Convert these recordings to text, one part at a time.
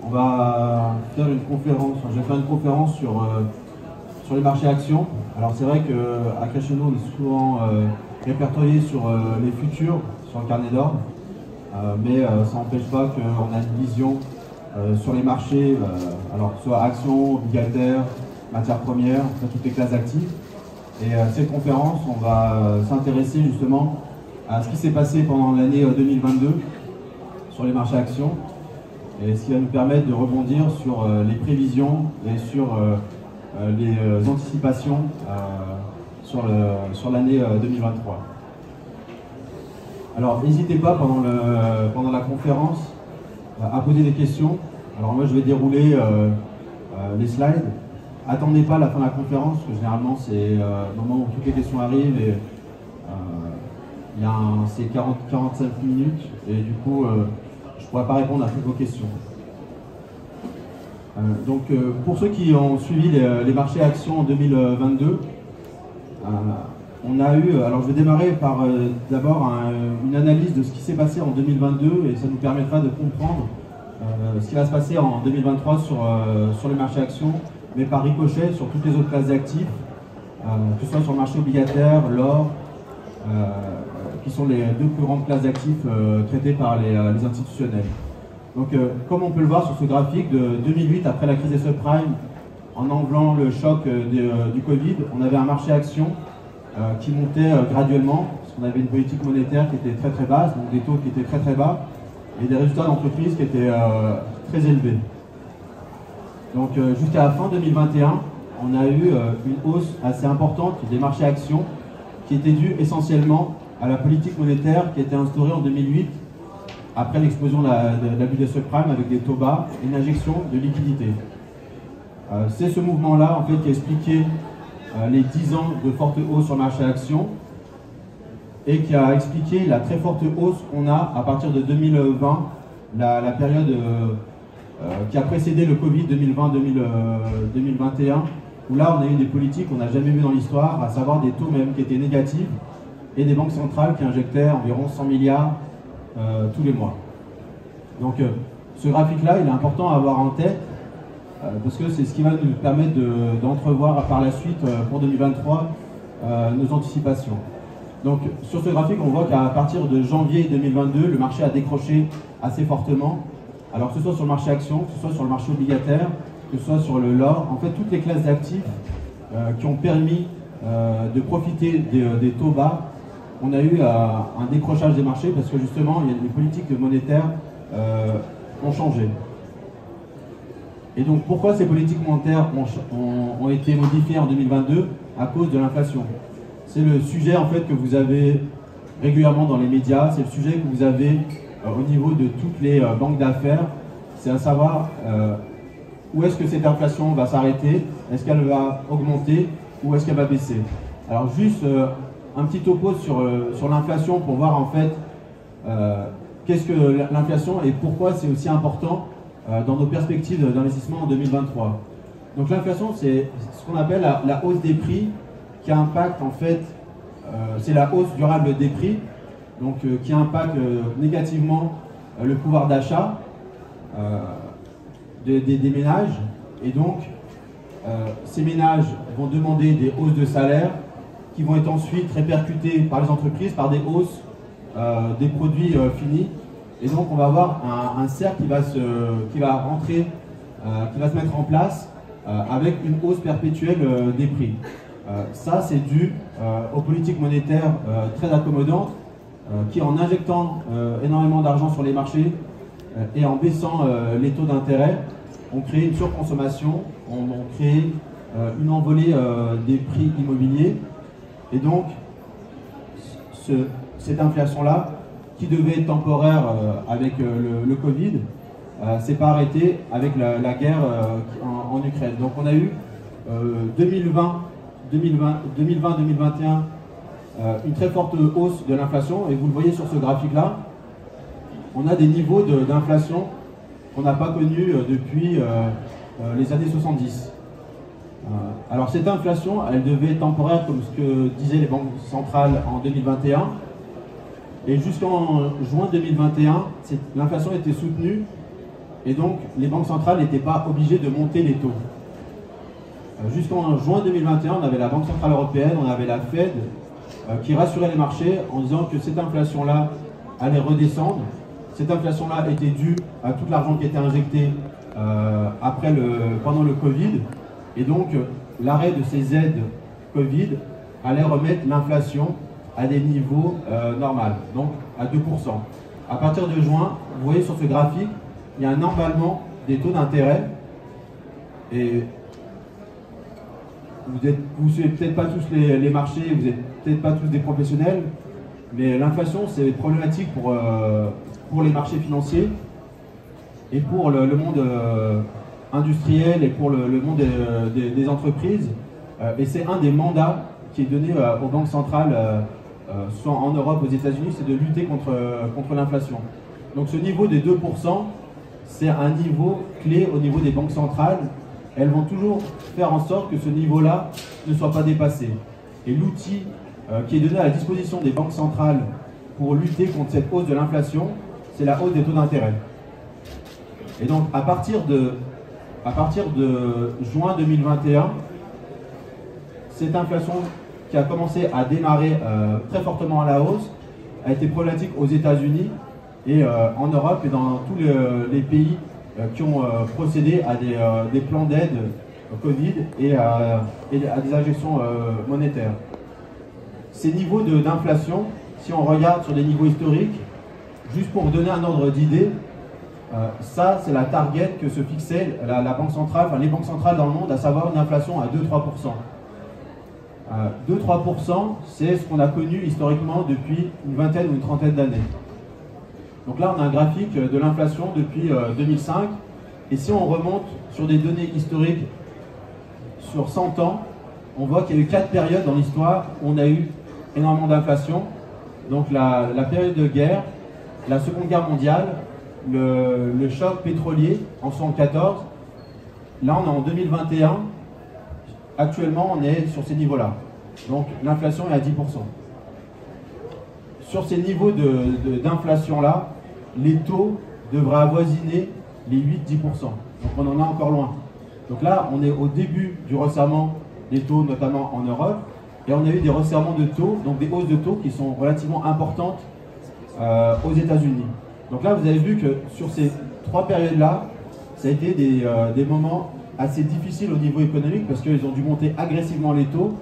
On va faire une conférence, je vais faire une conférence sur les marchés actions. Alors c'est vrai qu'à Crescendo, on est souvent répertorié sur les futurs, sur le carnet d'ordre, mais ça n'empêche pas qu'on a une vision sur les marchés, alors que ce soit actions, obligataires, matières premières, toutes les classes actives. Et cette conférence, on va s'intéresser justement à ce qui s'est passé pendant l'année 2022 sur les marchés actions, et ce qui va nous permettre de rebondir sur les prévisions et sur les anticipations sur l'année 2023. Alors n'hésitez pas pendant la conférence à poser des questions. Alors moi je vais dérouler les slides. Attendez pas la fin de la conférence, parce que généralement c'est le moment où toutes les questions arrivent et c'est 40-45 minutes et du coup je ne pourrai pas répondre à toutes vos questions. Donc pour ceux qui ont suivi les marchés actions en 2022, on a eu, alors je vais démarrer par d'abord une analyse de ce qui s'est passé en 2022 et ça nous permettra de comprendre ce qui va se passer en 2023 sur les marchés actions, mais par ricochet sur toutes les autres classes d'actifs, que ce soit sur le marché obligataire, l'or, qui sont les deux plus grandes classes d'actifs traitées par les institutionnels. Donc, comme on peut le voir sur ce graphique, de 2008, après la crise des subprimes, en enlevant le choc du Covid, on avait un marché actions qui montait graduellement, parce qu'on avait une politique monétaire qui était très très basse, donc des taux qui étaient très très bas, et des résultats d'entreprise qui étaient très élevés. Donc, jusqu'à la fin 2021, on a eu une hausse assez importante des marchés actions, qui était due essentiellement à la politique monétaire qui a été instaurée en 2008, après l'explosion de l'abus des subprimes avec des taux bas et une injection de liquidité. C'est ce mouvement-là en fait, qui a expliqué les 10 ans de forte hausse sur le marché actions et qui a expliqué la très forte hausse qu'on a à partir de 2020, la période qui a précédé le Covid 2020-2021, où là on a eu des politiques qu'on n'a jamais vues dans l'histoire, à savoir des taux même qui étaient négatifs et des banques centrales qui injectaient environ 100 milliards tous les mois. Donc ce graphique-là, il est important à avoir en tête parce que c'est ce qui va nous permettre d'entrevoir par la suite pour 2023 nos anticipations. Donc sur ce graphique, on voit qu'à partir de janvier 2022, le marché a décroché assez fortement. Alors que ce soit sur le marché actions, que ce soit sur le marché obligataire, que ce soit sur l'or, en fait toutes les classes d'actifs qui ont permis de profiter des taux bas, on a eu un décrochage des marchés parce que justement les politiques monétaires ont changé. Et donc pourquoi ces politiques monétaires ont été modifiées en 2022? À cause de l'inflation. C'est le sujet en fait que vous avez régulièrement dans les médias, c'est le sujet que vous avez au niveau de toutes les banques d'affaires, c'est à savoir où est-ce que cette inflation va s'arrêter, est-ce qu'elle va augmenter ou est-ce qu'elle va baisser. Alors juste un petit topo sur l'inflation pour voir en fait qu'est-ce que l'inflation et pourquoi c'est aussi important dans nos perspectives d'investissement en 2023. Donc l'inflation, c'est ce qu'on appelle la hausse des prix qui impacte en fait, c'est la hausse durable des prix, donc qui impacte négativement le pouvoir d'achat des ménages. Et donc ces ménages vont demander des hausses de salaire qui vont être ensuite répercutées par les entreprises par des hausses des produits finis. Et donc on va avoir un cercle qui va se mettre en place avec une hausse perpétuelle des prix. Ça c'est dû aux politiques monétaires très accommodantes qui, en injectant énormément d'argent sur les marchés et en baissant les taux d'intérêt, ont créé une surconsommation, ont créé une envolée des prix immobiliers. Et donc, cette inflation-là, qui devait être temporaire avec le Covid, s'est pas arrêtée avec la guerre en Ukraine. Donc on a eu 2020-2021 une très forte hausse de l'inflation, et vous le voyez sur ce graphique-là, on a des niveaux d'inflation qu'on n'a pas connus depuis les années 70. Alors cette inflation, elle devait être temporaire comme ce que disaient les banques centrales en 2021, et jusqu'en juin 2021, l'inflation était soutenue et donc les banques centrales n'étaient pas obligées de monter les taux. Jusqu'en juin 2021, on avait la Banque Centrale Européenne, on avait la Fed qui rassurait les marchés en disant que cette inflation-là allait redescendre. Cette inflation-là était due à tout l'argent qui était injecté pendant le Covid. Et donc, l'arrêt de ces aides Covid allait remettre l'inflation à des niveaux normaux, donc à 2%. À partir de juin, vous voyez sur ce graphique, il y a un emballement des taux d'intérêt. Et vous ne suivez peut-être pas tous les marchés, vous n'êtes peut-être pas tous des professionnels, mais l'inflation, c'est problématique pour les marchés financiers et pour le monde industriel et pour le monde des entreprises. Et c'est un des mandats qui est donné aux banques centrales, soit en Europe, aux États-Unis, c'est de lutter contre l'inflation. Donc ce niveau des 2%, c'est un niveau clé au niveau des banques centrales. Elles vont toujours faire en sorte que ce niveau-là ne soit pas dépassé. Et l'outil qui est donné à la disposition des banques centrales pour lutter contre cette hausse de l'inflation, c'est la hausse des taux d'intérêt. Et donc, à partir de juin 2021, cette inflation qui a commencé à démarrer très fortement à la hausse a été problématique aux États-Unis et en Europe et dans tous les pays qui ont procédé à des plans d'aide Covid et à des injections monétaires. Ces niveaux d'inflation, si on regarde sur des niveaux historiques, juste pour vous donner un ordre d'idée, ça c'est la target que se fixait la banque centrale, enfin les banques centrales dans le monde, à savoir une inflation à 2-3%. 2-3%, c'est ce qu'on a connu historiquement depuis une vingtaine ou une trentaine d'années. Donc là, on a un graphique de l'inflation depuis 2005. Et si on remonte sur des données historiques sur 100 ans, on voit qu'il y a eu 4 périodes dans l'histoire où on a eu énormément d'inflation. Donc la période de guerre, la Seconde Guerre mondiale, le choc pétrolier en 1974. Là, on est en 2021. Actuellement, on est sur ces niveaux-là. Donc l'inflation est à 10%. Sur ces niveaux d'inflation-là, les taux devraient avoisiner les 8-10%. Donc on en est encore loin. Donc là, on est au début du resserrement des taux, notamment en Europe. Et on a eu des resserrements de taux, donc des hausses de taux qui sont relativement importantes aux États-Unis. Donc là, vous avez vu que sur ces 3 périodes-là, ça a été des moments assez difficiles au niveau économique parce qu'ils ont dû monter agressivement les taux.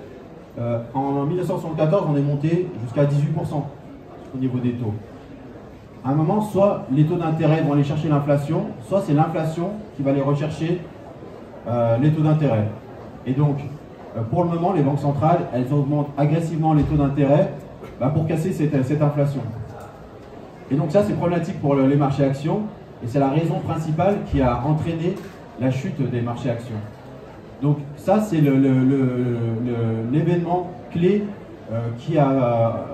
En 1974, on est monté jusqu'à 18% au niveau des taux. À un moment, soit les taux d'intérêt vont aller chercher l'inflation, soit c'est l'inflation qui va aller rechercher les taux d'intérêt. Et donc, pour le moment, les banques centrales, elles augmentent agressivement les taux d'intérêt pour casser cette inflation. Et donc ça, c'est problématique pour les marchés actions, et c'est la raison principale qui a entraîné la chute des marchés actions. Donc ça, c'est l'événement clé qui a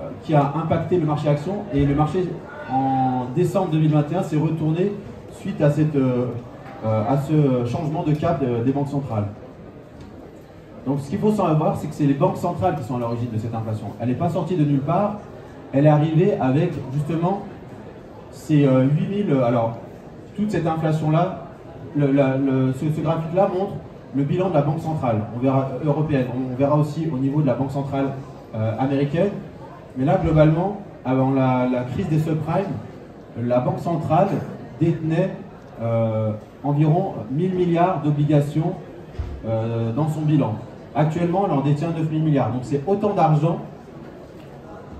impacté le marché actions, et le marché en décembre 2021 s'est retourné suite à ce changement de cap des banques centrales. Donc ce qu'il faut savoir, c'est que c'est les banques centrales qui sont à l'origine de cette inflation. Elle n'est pas sortie de nulle part, elle est arrivée avec justement ces 8000... Alors, toute cette inflation-là, ce graphique-là montre le bilan de la banque centrale, on verra européenne, on verra aussi au niveau de la banque centrale américaine. Mais là, globalement, avant la crise des subprimes, la banque centrale détenait environ 1000 milliards d'obligations dans son bilan. Actuellement, elle en détient 9000 milliards. Donc c'est autant d'argent,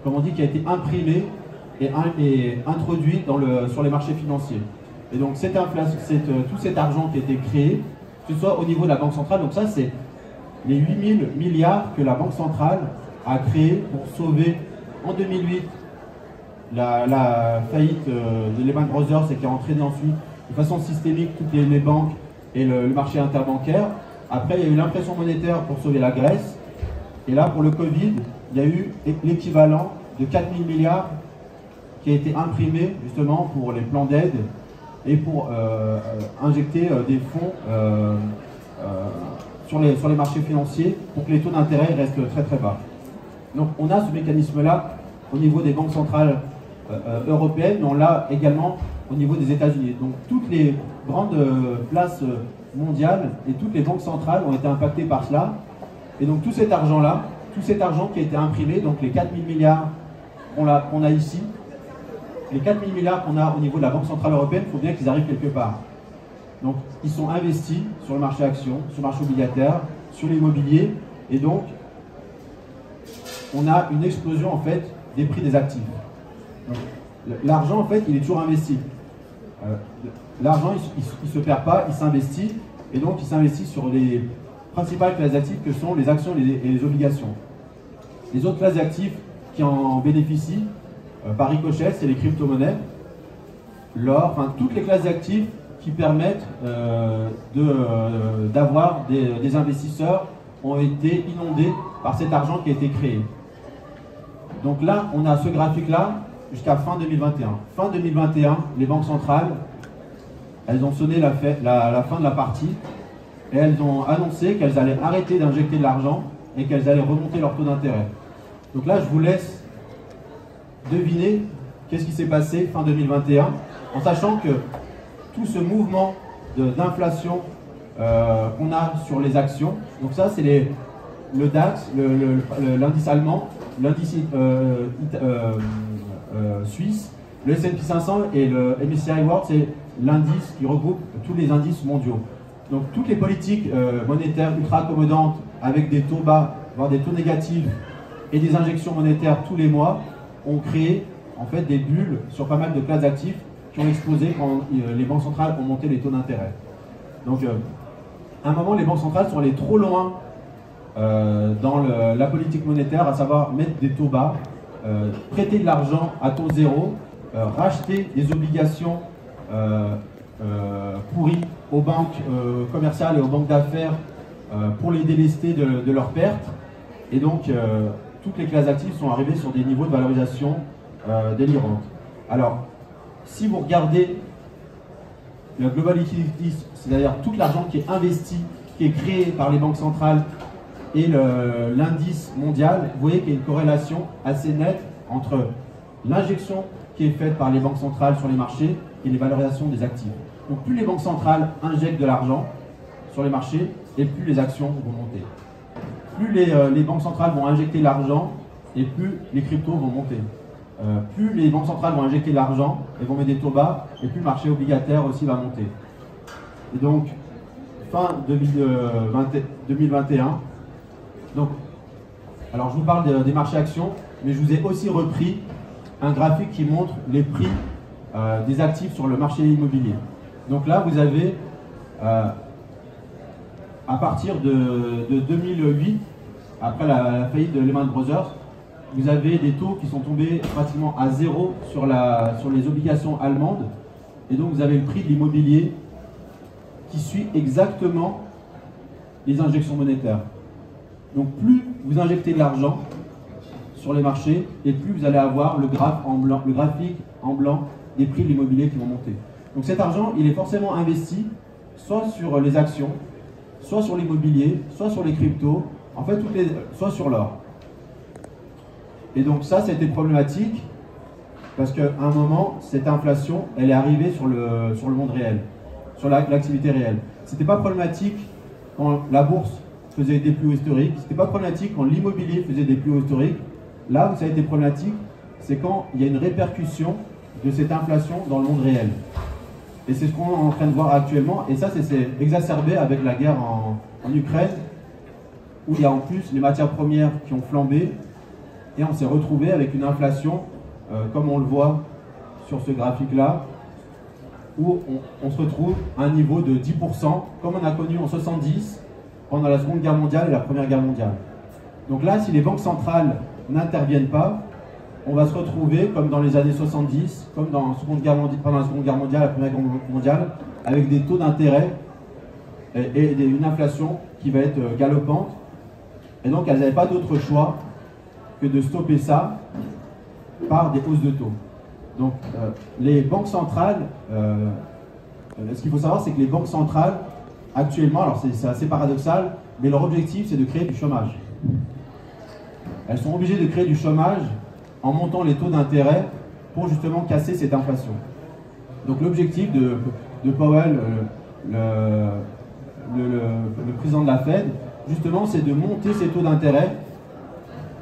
comme on dit, qui a été imprimé et introduit sur les marchés financiers. Et donc tout cet argent qui a été créé, que ce soit au niveau de la Banque centrale, donc ça c'est les 8000 milliards que la Banque centrale a créé pour sauver en 2008 la faillite de Lehman Brothers et qui a entraîné ensuite de façon systémique toutes les banques et le marché interbancaire. Après, il y a eu l'impression monétaire pour sauver la Grèce. Et là, pour le Covid, il y a eu l'équivalent de 4000 milliards qui a été imprimé justement pour les plans d'aide et pour injecter des fonds sur les marchés financiers pour que les taux d'intérêt restent très très bas. Donc on a ce mécanisme-là au niveau des banques centrales européenne, mais on l'a également au niveau des États-Unis. Donc toutes les grandes places mondiales et toutes les banques centrales ont été impactées par cela. Et donc tout cet argent-là, tout cet argent qui a été imprimé, donc les 4 000 milliards qu'on a ici, les 4 000 milliards qu'on a au niveau de la Banque Centrale Européenne, il faut bien qu'ils arrivent quelque part. Donc ils sont investis sur le marché actions, sur le marché obligataire, sur l'immobilier, et donc on a une explosion en fait des prix des actifs. L'argent en fait il est toujours investi. L'argent il se perd pas, il s'investit, et donc il s'investit sur les principales classes d'actifs que sont les actions et les obligations. Les autres classes d'actifs qui en bénéficient par ricochet, c'est les crypto-monnaies, l'or, enfin toutes les classes d'actifs qui permettent d'avoir des investisseurs ont été inondés par cet argent qui a été créé. Donc là, on a ce graphique-là jusqu'à fin 2021. Fin 2021, les banques centrales, elles ont sonné la fin de la partie et elles ont annoncé qu'elles allaient arrêter d'injecter de l'argent et qu'elles allaient remonter leur taux d'intérêt. Donc là, je vous laisse deviner qu'est-ce qui s'est passé fin 2021, en sachant que tout ce mouvement d'inflation qu'on a sur les actions, donc ça c'est le DAX, l'indice allemand, l'indice suisse, le S&P 500 et le MSCI World, c'est l'indice qui regroupe tous les indices mondiaux. Donc toutes les politiques monétaires ultra accommodantes avec des taux bas, voire des taux négatifs et des injections monétaires tous les mois ont créé en fait des bulles sur pas mal de classes d'actifs qui ont explosé quand les banques centrales ont monté les taux d'intérêt. Donc à un moment, les banques centrales sont allées trop loin dans la politique monétaire, à savoir mettre des taux bas, prêter de l'argent à taux zéro, racheter des obligations pourries aux banques commerciales et aux banques d'affaires pour les délester de leurs pertes. Et donc, toutes les classes d'actifs sont arrivées sur des niveaux de valorisation délirantes. Alors, si vous regardez le Global Liquidity, c'est-à-dire tout l'argent qui est investi, qui est créé par les banques centrales et l'indice mondial, vous voyez qu'il y a une corrélation assez nette entre l'injection qui est faite par les banques centrales sur les marchés et les valorisations des actifs. Donc plus les banques centrales injectent de l'argent sur les marchés et plus les actions vont monter. Plus les banques centrales vont injecter l'argent et plus les cryptos vont monter. Plus les banques centrales vont injecter de l'argent et vont mettre des taux bas, et plus le marché obligataire aussi va monter. Et donc, fin 2021, donc, alors je vous parle des marchés actions, mais je vous ai aussi repris un graphique qui montre les prix des actifs sur le marché immobilier. Donc là, vous avez, à partir de 2008, après la faillite de Lehman Brothers, vous avez des taux qui sont tombés pratiquement à zéro sur les obligations allemandes. Et donc vous avez le prix de l'immobilier qui suit exactement les injections monétaires. Donc plus vous injectez de l'argent sur les marchés, et plus vous allez avoir le graphique en blanc des prix de l'immobilier qui vont monter. Donc cet argent, il est forcément investi soit sur les actions, soit sur l'immobilier, soit sur les cryptos, en fait, soit sur l'or. Et donc ça, c'était problématique parce qu'à un moment, cette inflation, elle est arrivée sur le monde réel, sur l'activité réelle. C'était pas problématique quand la bourse faisait des plus hauts historiques, c'était pas problématique quand l'immobilier faisait des plus hauts historiques. Là où ça a été problématique, c'est quand il y a une répercussion de cette inflation dans le monde réel. Et c'est ce qu'on est en train de voir actuellement, et ça, c'est exacerbé avec la guerre en Ukraine, où il y a en plus les matières premières qui ont flambé, et on s'est retrouvé avec une inflation, comme on le voit sur ce graphique-là, où on se retrouve à un niveau de 10%, comme on a connu en 70, pendant la Seconde Guerre mondiale et la Première Guerre mondiale. Donc là, si les banques centrales n'interviennent pas, on va se retrouver comme dans les années 70, comme pendant la Seconde Guerre mondiale, la Première Guerre mondiale, avec des taux d'intérêt et une inflation qui va être galopante. Et donc, elles n'avaient pas d'autre choix que de stopper ça par des hausses de taux. Donc, les banques centrales, ce qu'il faut savoir, c'est que les banques centrales, actuellement, alors c'est assez paradoxal, mais leur objectif, c'est de créer du chômage. Elles sont obligées de créer du chômage en montant les taux d'intérêt pour justement casser cette inflation. Donc l'objectif de Powell, le président de la Fed, justement, c'est de monter ces taux d'intérêt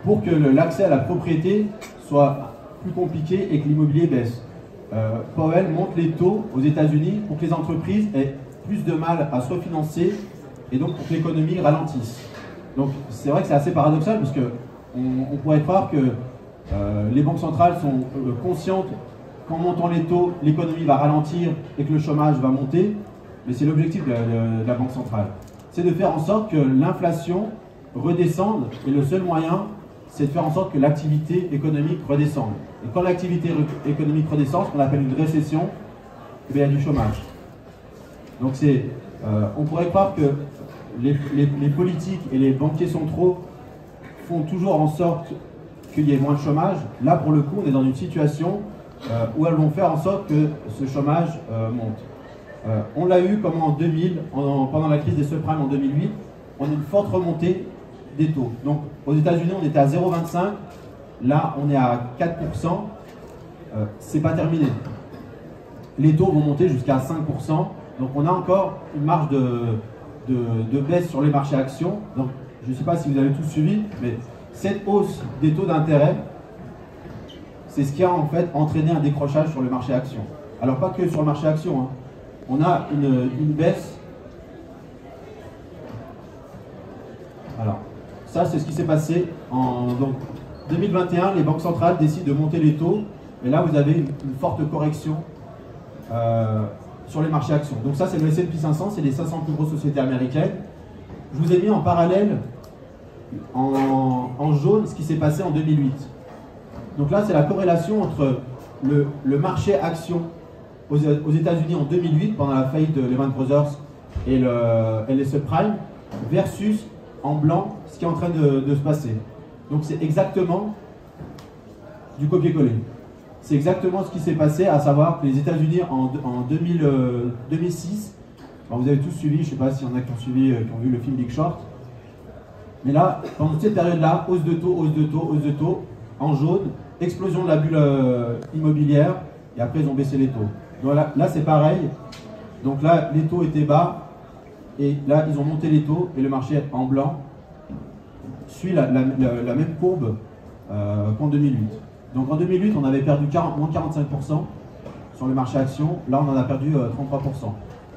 pour que l'accès à la propriété soit plus compliqué et que l'immobilier baisse. Powell monte les taux aux États-Unis pour que les entreprises aient plus de mal à se refinancer et donc pour que l'économie ralentisse. Donc c'est vrai que c'est assez paradoxal parce qu'on pourrait croire que les banques centrales sont conscientes qu'en montant les taux, l'économie va ralentir et que le chômage va monter, mais c'est l'objectif de la Banque centrale. C'est de faire en sorte que l'inflation redescende, et le seul moyen, c'est de faire en sorte que l'activité économique redescende. Et quand l'activité économique redescend, ce qu'on appelle une récession, il y a du chômage. Donc on pourrait croire que les politiques et les banquiers centraux font toujours en sorte qu'il y ait moins de chômage. Là, pour le coup, on est dans une situation où elles vont faire en sorte que ce chômage monte. On l'a eu comme en 2000, pendant la crise des subprimes en 2008, on a une forte remontée des taux. Donc aux États-Unis, on était à 0,25, là on est à 4%, c'est pas terminé. Les taux vont monter jusqu'à 5%, donc on a encore une marge de baisse sur les marchés actions. Donc je ne sais pas si vous avez tous suivi, mais cette hausse des taux d'intérêt, c'est ce qui a en fait entraîné un décrochage sur le marché actions. Alors pas que sur le marché actions, hein. On a une baisse. Alors, ça c'est ce qui s'est passé en 2021. Les banques centrales décident de monter les taux, et là vous avez une forte correction sur les marchés actions. Donc ça c'est le S&P 500, c'est les 500 plus grosses sociétés américaines. Je vous ai mis en parallèle, en jaune, ce qui s'est passé en 2008. Donc là c'est la corrélation entre le marché actions aux États-Unis en 2008, pendant la faillite de Lehman Brothers et les subprimes, versus en blanc ce qui est en train de se passer. Donc c'est exactement du copier-coller. C'est exactement ce qui s'est passé, à savoir que les États-Unis en 2006, alors vous avez tous suivi, je ne sais pas s'il y en a qui ont suivi, qui ont vu le film Big Short, mais là, pendant cette période-là, hausse de taux, hausse de taux, hausse de taux, en jaune, explosion de la bulle immobilière, et après ils ont baissé les taux. Donc là c'est pareil, donc là les taux étaient bas, et là ils ont monté les taux, et le marché en blanc suit la même courbe qu'en 2008. Donc en 2008 on avait perdu moins de 45% sur le marché action, là on en a perdu 33%.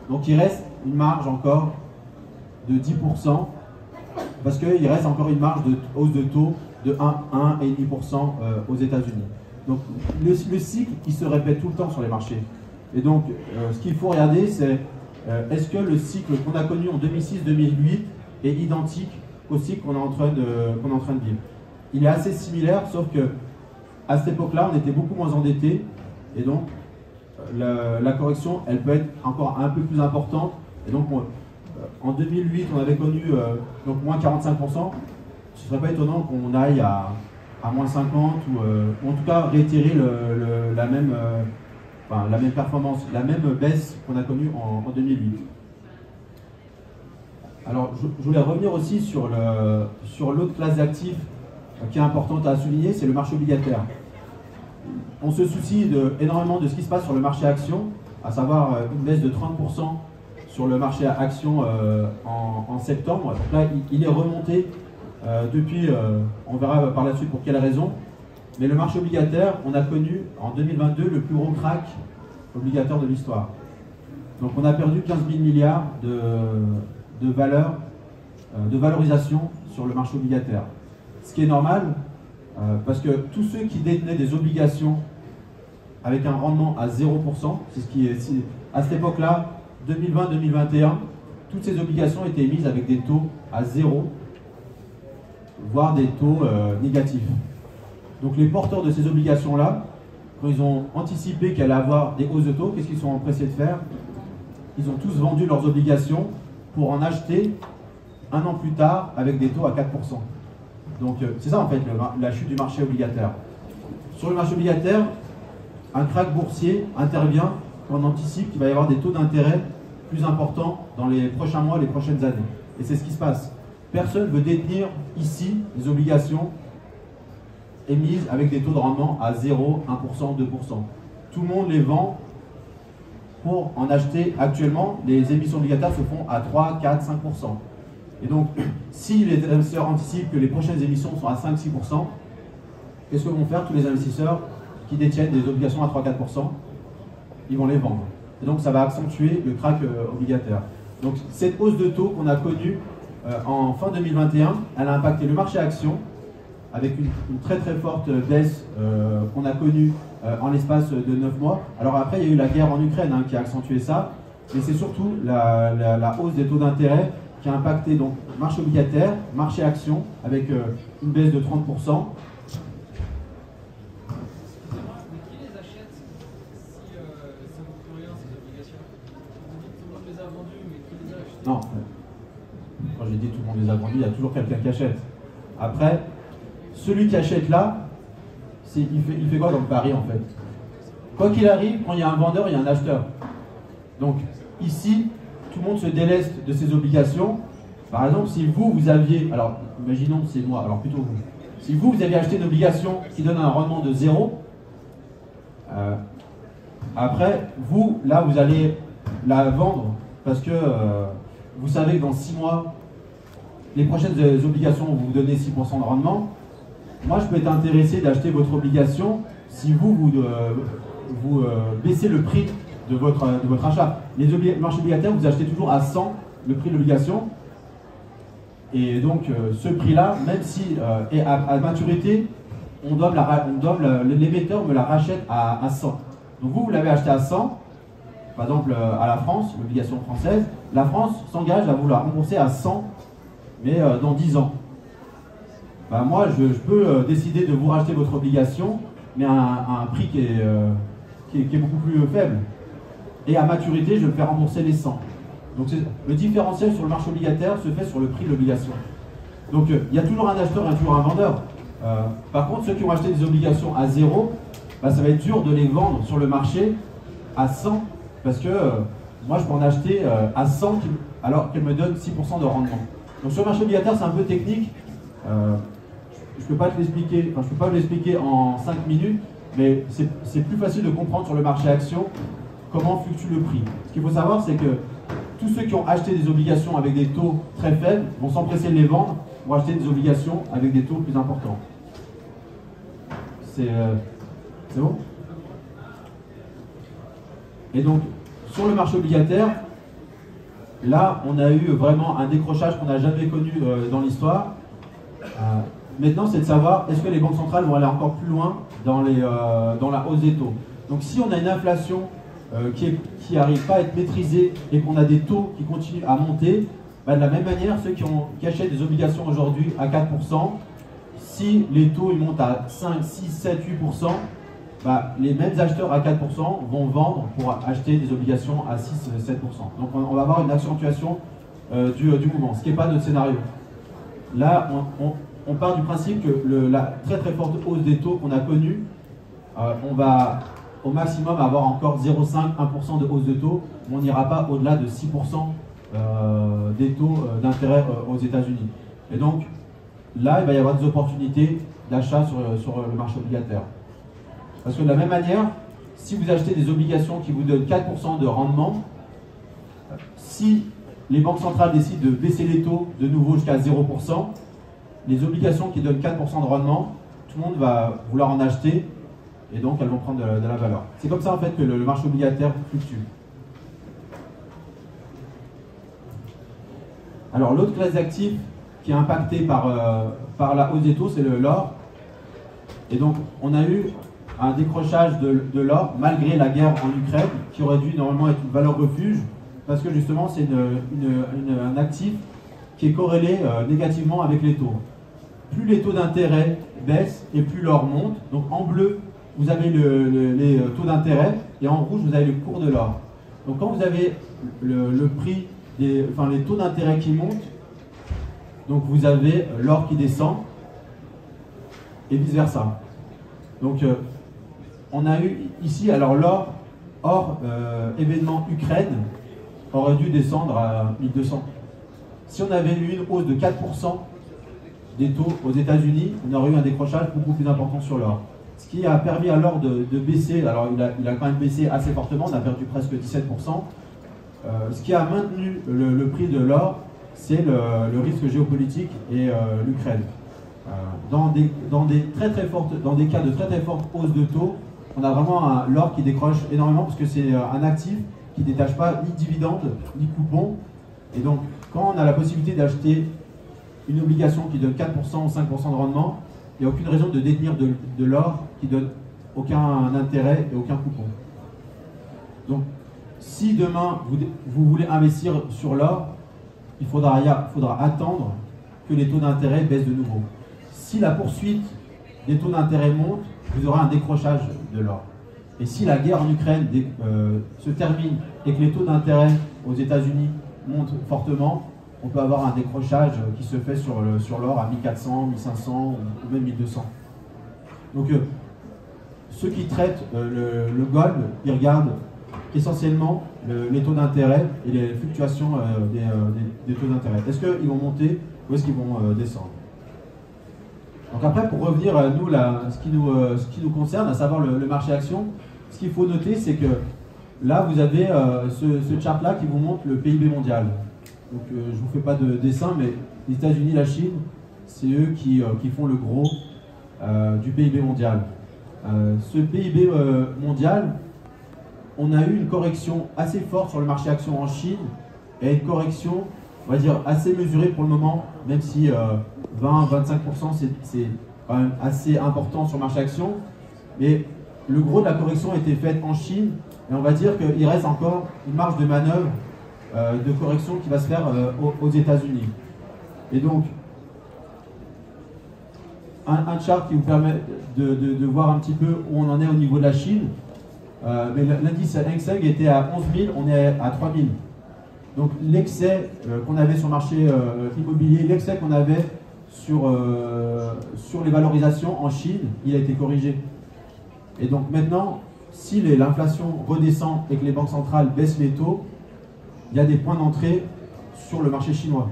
Donc il reste une marge encore de 10%, parce qu'il reste encore une marge de hausse de taux de 1,5% aux États-Unis. Donc le cycle il se répète tout le temps sur les marchés. Et donc ce qu'il faut regarder, c'est est-ce que le cycle qu'on a connu en 2006-2008 est identique au cycle qu'on est en train de vivre. Il est assez similaire, sauf que à cette époque-là, on était beaucoup moins endettés, et donc la correction, elle peut être encore un peu plus importante. Et donc en 2008, on avait connu donc moins 45%. Ce ne serait pas étonnant qu'on aille à moins 50 ou en tout cas réitérer la même performance, la même baisse qu'on a connue en 2008. Alors je voulais revenir aussi sur l'autre classe d'actifs qui est importante à souligner, c'est le marché obligataire. On se soucie énormément de ce qui se passe sur le marché actions, à savoir une baisse de 30% sur le marché actions en septembre. Donc là, il est remonté depuis, on verra par la suite pour quelles raisons. Mais le marché obligataire, on a connu en 2022 le plus gros crack obligataire de l'histoire. Donc on a perdu 15 000 milliards de valorisation sur le marché obligataire. Ce qui est normal, parce que tous ceux qui détenaient des obligations avec un rendement à 0%, c'est ce qui est à cette époque-là, 2020-2021, toutes ces obligations étaient émises avec des taux à 0, voire des taux négatifs. Donc les porteurs de ces obligations-là, quand ils ont anticipé qu'il allait avoir des hausses de taux, qu'est-ce qu'ils sont empressés de faire? Ils ont tous vendu leurs obligations pour en acheter un an plus tard avec des taux à 4%. Donc c'est ça en fait la chute du marché obligataire. Sur le marché obligataire, un krach boursier intervient quand on anticipe qu'il va y avoir des taux d'intérêt plus importants dans les prochains mois, les prochaines années. Et c'est ce qui se passe. Personne ne veut détenir ici des obligations émises avec des taux de rendement à 0, 1%, 2%. Tout le monde les vend pour en acheter. Actuellement, les émissions obligataires se font à 3, 4, 5%. Et donc, si les investisseurs anticipent que les prochaines émissions sont à 5, 6%, qu'est-ce que vont faire tous les investisseurs qui détiennent des obligations à 3, 4%? Ils vont les vendre. Et donc, ça va accentuer le krach obligataire. Donc, cette hausse de taux qu'on a connue en fin 2021, elle a impacté le marché actions avec une très très forte baisse qu'on a connue en l'espace de 9 mois. Alors après, il y a eu la guerre en Ukraine qui a accentué ça, mais c'est surtout la hausse des taux d'intérêt qui a impacté donc marché obligataire, marché actions, avec une baisse de 30%. Mais qui les achète si ça ne vaut plus rien, ces obligations? Vous dites que tout le monde les a vendues, mais qui les a achetés? Non, quand j'ai dit tout le monde les a vendus, il y a toujours quelqu'un qui achète. Après, celui qui achète là, il fait quoi dans le pari en fait? Quoi qu'il arrive, quand il y a un vendeur, il y a un acheteur. Donc ici, tout le monde se déleste de ses obligations. Par exemple, si vous aviez, alors imaginons que c'est moi, alors plutôt vous. Si vous aviez acheté une obligation qui donne un rendement de 0, après, vous, là, vous allez la vendre parce que vous savez que dans 6 mois, les prochaines obligations vont vous donner 6% de rendement. Moi, je peux être intéressé d'acheter votre obligation si vous baissez le prix de votre achat. Les marchés obligataires, vous achetez toujours à 100 le prix de l'obligation. Et donc, ce prix-là, même si est à maturité, l'émetteur me la rachète à 100. Donc vous l'avez acheté à 100, par exemple à la France, l'obligation française. La France s'engage à vous la rembourser à 100, mais dans 10 ans. Ben moi, je peux décider de vous racheter votre obligation, mais à un prix qui est beaucoup plus faible. Et à maturité, je vais me faire rembourser les 100. Donc le différentiel sur le marché obligataire se fait sur le prix de l'obligation. Donc il y a toujours un acheteur et toujours un vendeur. Par contre, ceux qui ont acheté des obligations à 0, ben, ça va être dur de les vendre sur le marché à 100, parce que moi je peux en acheter à 100 alors qu'elle me donne 6% de rendement. Donc sur le marché obligataire, c'est un peu technique. Je peux pas te l'expliquer, enfin, je peux pas vous l'expliquer en 5 minutes, mais c'est plus facile de comprendre sur le marché action comment fluctue le prix. Ce qu'il faut savoir, c'est que tous ceux qui ont acheté des obligations avec des taux très faibles vont s'empresser de les vendre pour acheter des obligations avec des taux plus importants. C'est bon? Et donc, sur le marché obligataire, là, on a eu vraiment un décrochage qu'on n'a jamais connu dans l'histoire. Maintenant, c'est de savoir, est-ce que les banques centrales vont aller encore plus loin dans la hausse des taux? Donc, si on a une inflation qui n'arrive pas à être maîtrisée et qu'on a des taux qui continuent à monter, bah, de la même manière, ceux qui achètent des obligations aujourd'hui à 4%, si les taux ils montent à 5, 6, 7, 8%, bah, les mêmes acheteurs à 4% vont vendre pour acheter des obligations à 6, 7%. Donc on va avoir une accentuation du mouvement, ce qui n'est pas notre scénario. Là, on part du principe que la très très forte hausse des taux qu'on a connue, on va au maximum avoir encore 0,5, 1% de hausse de taux, mais on n'ira pas au-delà de 6% des taux d'intérêt aux États-Unis. Et donc, là, il va y avoir des opportunités d'achat sur le marché obligataire. Parce que de la même manière, si vous achetez des obligations qui vous donnent 4% de rendement, si les banques centrales décident de baisser les taux de nouveau jusqu'à 0%, les obligations qui donnent 4% de rendement, tout le monde va vouloir en acheter et donc elles vont prendre de la valeur. C'est comme ça en fait que le marché obligataire fluctue. Alors l'autre classe d'actifs qui est impactée par la hausse des taux, c'est l'or. Et donc on a eu un décrochage de l'or malgré la guerre en Ukraine qui aurait dû normalement être une valeur refuge parce que justement c'est un actif qui est corrélé négativement avec les taux. Plus les taux d'intérêt baissent et plus l'or monte. Donc en bleu, vous avez les taux d'intérêt et en rouge, vous avez le cours de l'or. Donc quand vous avez le prix, les taux d'intérêt qui montent, donc vous avez l'or qui descend et vice versa. Donc on a eu ici, alors l'or, hors événement Ukraine, aurait dû descendre à 1200. Si on avait eu une hausse de 4% des taux aux États-Unis, on aurait eu un décrochage beaucoup plus important sur l'or. Ce qui a permis à l'or de baisser, alors il a quand même baissé assez fortement, on a perdu presque 17%. Ce qui a maintenu le prix de l'or, c'est le risque géopolitique et l'Ukraine. Dans des cas de très très forte hausse de taux, on a vraiment l'or qui décroche énormément parce que c'est un actif qui ne détache pas ni dividendes ni coupons. Et donc, quand on a la possibilité d'acheter une obligation qui donne 4% ou 5% de rendement, il n'y a aucune raison de détenir de l'or qui ne donne aucun intérêt et aucun coupon. Donc, si demain vous voulez investir sur l'or, il faudra attendre que les taux d'intérêt baissent de nouveau. Si la poursuite des taux d'intérêt monte, vous aurez un décrochage de l'or. Et si la guerre en Ukraine se termine et que les taux d'intérêt aux États-Unis montent fortement, on peut avoir un décrochage qui se fait sur l'or à 1400, 1500 ou même 1200. Donc ceux qui traitent le gold, ils regardent essentiellement les taux d'intérêt et les fluctuations des taux d'intérêt. Est-ce qu'ils vont monter ou est-ce qu'ils vont descendre? Donc après, pour revenir à nous, ce qui nous concerne, à savoir le marché action, ce qu'il faut noter, c'est que là, vous avez ce chart-là qui vous montre le PIB mondial. Donc je ne vous fais pas de dessin, mais les États-Unis, la Chine, c'est eux qui font le gros du PIB mondial. Ce PIB mondial, on a eu une correction assez forte sur le marché action en Chine et une correction, on va dire, assez mesurée pour le moment, même si 20-25% c'est quand même assez important sur le marché action. Mais le gros de la correction a été faite en Chine et on va dire qu'il reste encore une marge de manœuvre de correction qui va se faire aux États-Unis. Et donc, un chart qui vous permet de voir un petit peu où on en est au niveau de la Chine. Mais l'indice Hang Seng était à 11 000, on est à 3 000. Donc l'excès qu'on avait sur le marché immobilier, l'excès qu'on avait sur les valorisations en Chine, il a été corrigé. Et donc maintenant, si l'inflation redescend et que les banques centrales baissent les taux, il y a des points d'entrée sur le marché chinois,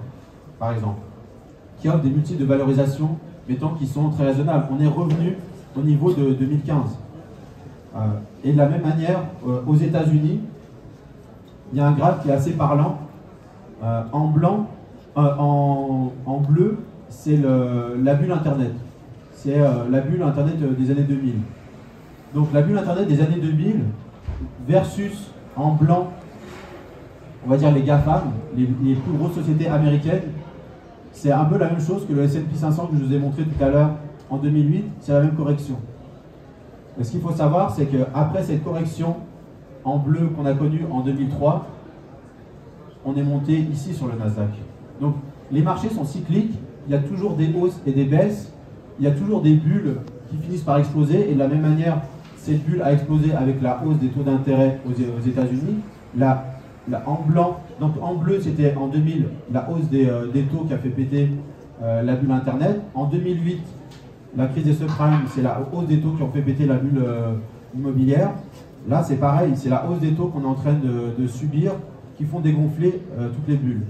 par exemple, qui offrent des multiples de valorisation, mettons, qui sont très raisonnables. On est revenu au niveau de 2015. Et de la même manière, aux États-Unis, il y a un graphe qui est assez parlant. En bleu, c'est la bulle Internet. C'est la bulle Internet des années 2000. Donc la bulle Internet des années 2000 versus en blanc, on va dire les GAFAM, les plus grosses sociétés américaines, c'est un peu la même chose que le S&P 500 que je vous ai montré tout à l'heure en 2008, c'est la même correction. Et ce qu'il faut savoir, c'est qu'après cette correction en bleu qu'on a connue en 2003, on est monté ici sur le Nasdaq. Donc les marchés sont cycliques, il y a toujours des hausses et des baisses, il y a toujours des bulles qui finissent par exploser, et de la même manière, cette bulle a explosé avec la hausse des taux d'intérêt aux États-Unis. En blanc, donc en bleu, c'était en 2000 la hausse des taux qui a fait péter la bulle Internet. En 2008, la crise des subprimes, c'est la hausse des taux qui ont fait péter la bulle immobilière. Là, c'est pareil, c'est la hausse des taux qu'on est en train de subir qui font dégonfler toutes les bulles.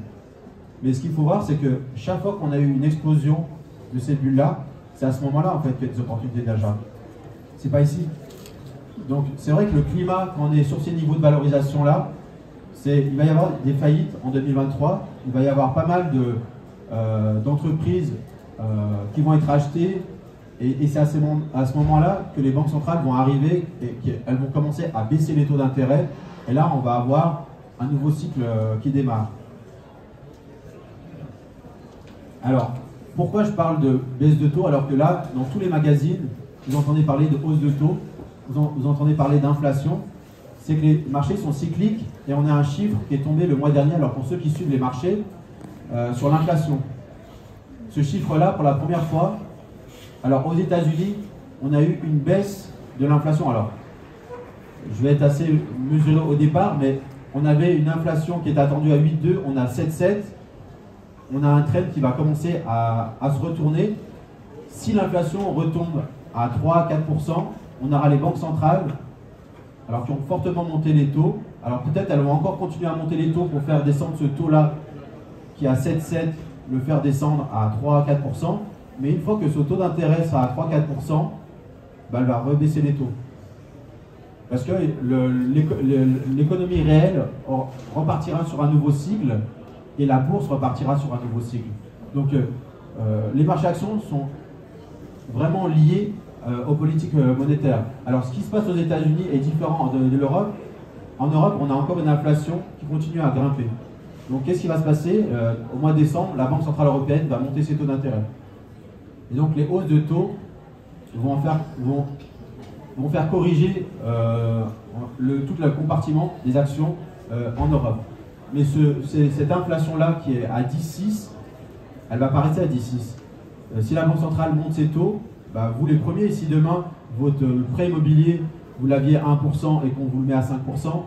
Mais ce qu'il faut voir, c'est que chaque fois qu'on a eu une explosion de ces bulles-là, c'est à ce moment-là en fait qu'il y a des opportunités d'achat. C'est pas ici. Donc c'est vrai que le climat, quand on est sur ces niveaux de valorisation-là, il va y avoir des faillites en 2023, il va y avoir pas mal d'entreprises qui vont être achetées, et c'est à ce moment-là que les banques centrales vont arriver et qu'elles vont commencer à baisser les taux d'intérêt, et là on va avoir un nouveau cycle qui démarre. Alors, pourquoi je parle de baisse de taux alors que là, dans tous les magazines, vous entendez parler de hausse de taux, vous entendez parler d'inflation? C'est que les marchés sont cycliques et on a un chiffre qui est tombé le mois dernier, alors pour ceux qui suivent les marchés, sur l'inflation. Ce chiffre-là, pour la première fois, alors aux États-Unis, on a eu une baisse de l'inflation. Alors, je vais être assez mesuré au départ, mais on avait une inflation qui était attendue à 8,2, on a 7,7. On a un trend qui va commencer à se retourner. Si l'inflation retombe à 3-4%, on aura les banques centrales, alors qui ont fortement monté les taux. Alors peut-être elles vont encore continuer à monter les taux pour faire descendre ce taux-là, qui est à 7,7, le faire descendre à 3-4%. Mais une fois que ce taux d'intérêt sera à 3-4%, bah, elle va rebaisser les taux. Parce que l'économie réelle repartira sur un nouveau cycle et la bourse repartira sur un nouveau cycle. Donc les marchés actions sont vraiment liés aux politiques monétaires. Alors ce qui se passe aux États-Unis est différent de l'Europe. En Europe, on a encore une inflation qui continue à grimper. Donc qu'est-ce qui va se passer? Au mois de décembre, la Banque Centrale Européenne va monter ses taux d'intérêt. Et donc les hausses de taux vont faire corriger tout le compartiment des actions en Europe. Mais cette inflation-là qui est à 10,6, elle va pas rester à 10,6. Si la Banque Centrale monte ses taux, bah, vous les premiers, si demain votre prêt immobilier, vous l'aviez à 1% et qu'on vous le met à 5%,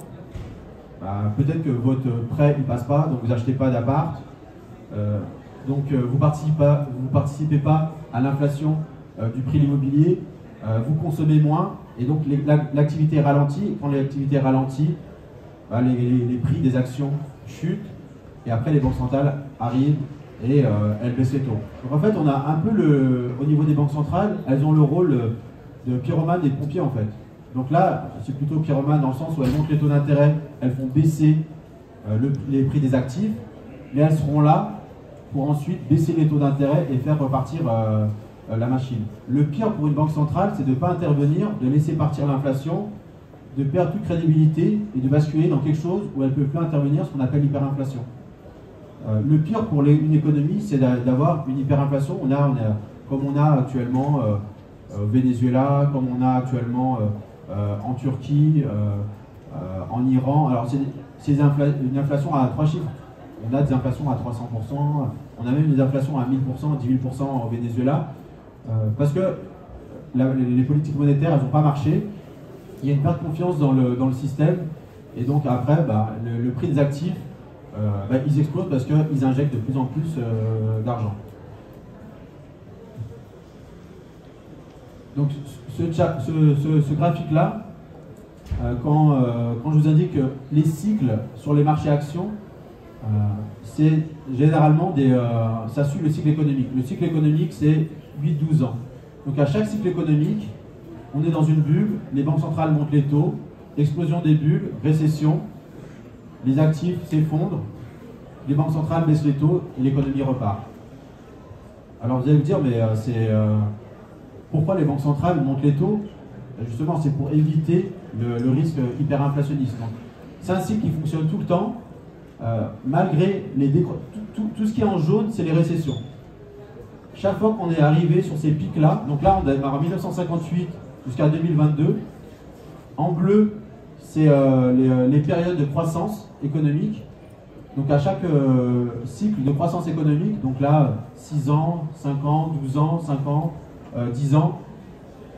bah, peut-être que votre prêt ne passe pas, donc vous n'achetez pas d'appart. Donc vous ne participez pas à l'inflation du prix de l'immobilier, vous consommez moins, et donc l'activité ralentit, et quand l'activité ralentit, bah, les prix des actions chutent, et après les banques centrales arrivent et elles baissent les taux. Donc en fait, on a un peu au niveau des banques centrales, elles ont le rôle de pyromane et de pompier en fait. Donc là, c'est plutôt pyromane dans le sens où elles montent les taux d'intérêt, elles font baisser les prix des actifs, mais elles seront là pour ensuite baisser les taux d'intérêt et faire repartir la machine. Le pire pour une banque centrale, c'est de ne pas intervenir, de laisser partir l'inflation, de perdre toute crédibilité et de basculer dans quelque chose où elle ne peut plus intervenir, ce qu'on appelle l'hyperinflation. Le pire pour une économie, c'est d'avoir une hyperinflation. Comme on a actuellement au Venezuela, comme on a actuellement en Turquie, en Iran. Alors c'est une inflation à 3 chiffres. On a des inflations à 300%, on a même des inflations à 1000%, 10 000% au Venezuela, parce que les politiques monétaires, elles n'ont pas marché. Il y a une perte de confiance dans le système, et donc après, bah, le prix des actifs, bah, ils explosent parce qu'ils injectent de plus en plus d'argent. Donc ce graphique-là, quand je vous indique que les cycles sur les marchés actions, c'est généralement ça suit le cycle économique. Le cycle économique, c'est 8-12 ans. Donc à chaque cycle économique, on est dans une bulle, les banques centrales montent les taux, explosion des bulles, récession, les actifs s'effondrent, les banques centrales baissent les taux et l'économie repart. Alors vous allez me dire, mais pourquoi les banques centrales montent les taux? Justement, c'est pour éviter le risque hyperinflationniste. C'est un cycle qui fonctionne tout le temps, malgré tout ce qui est en jaune, c'est les récessions. Chaque fois qu'on est arrivé sur ces pics-là, donc là on démarre en 1958 jusqu'à 2022, en bleu, c'est les périodes de croissance économique. Donc à chaque cycle de croissance économique, donc là 6 ans, 5 ans, 12 ans, 5 ans, 10 ans,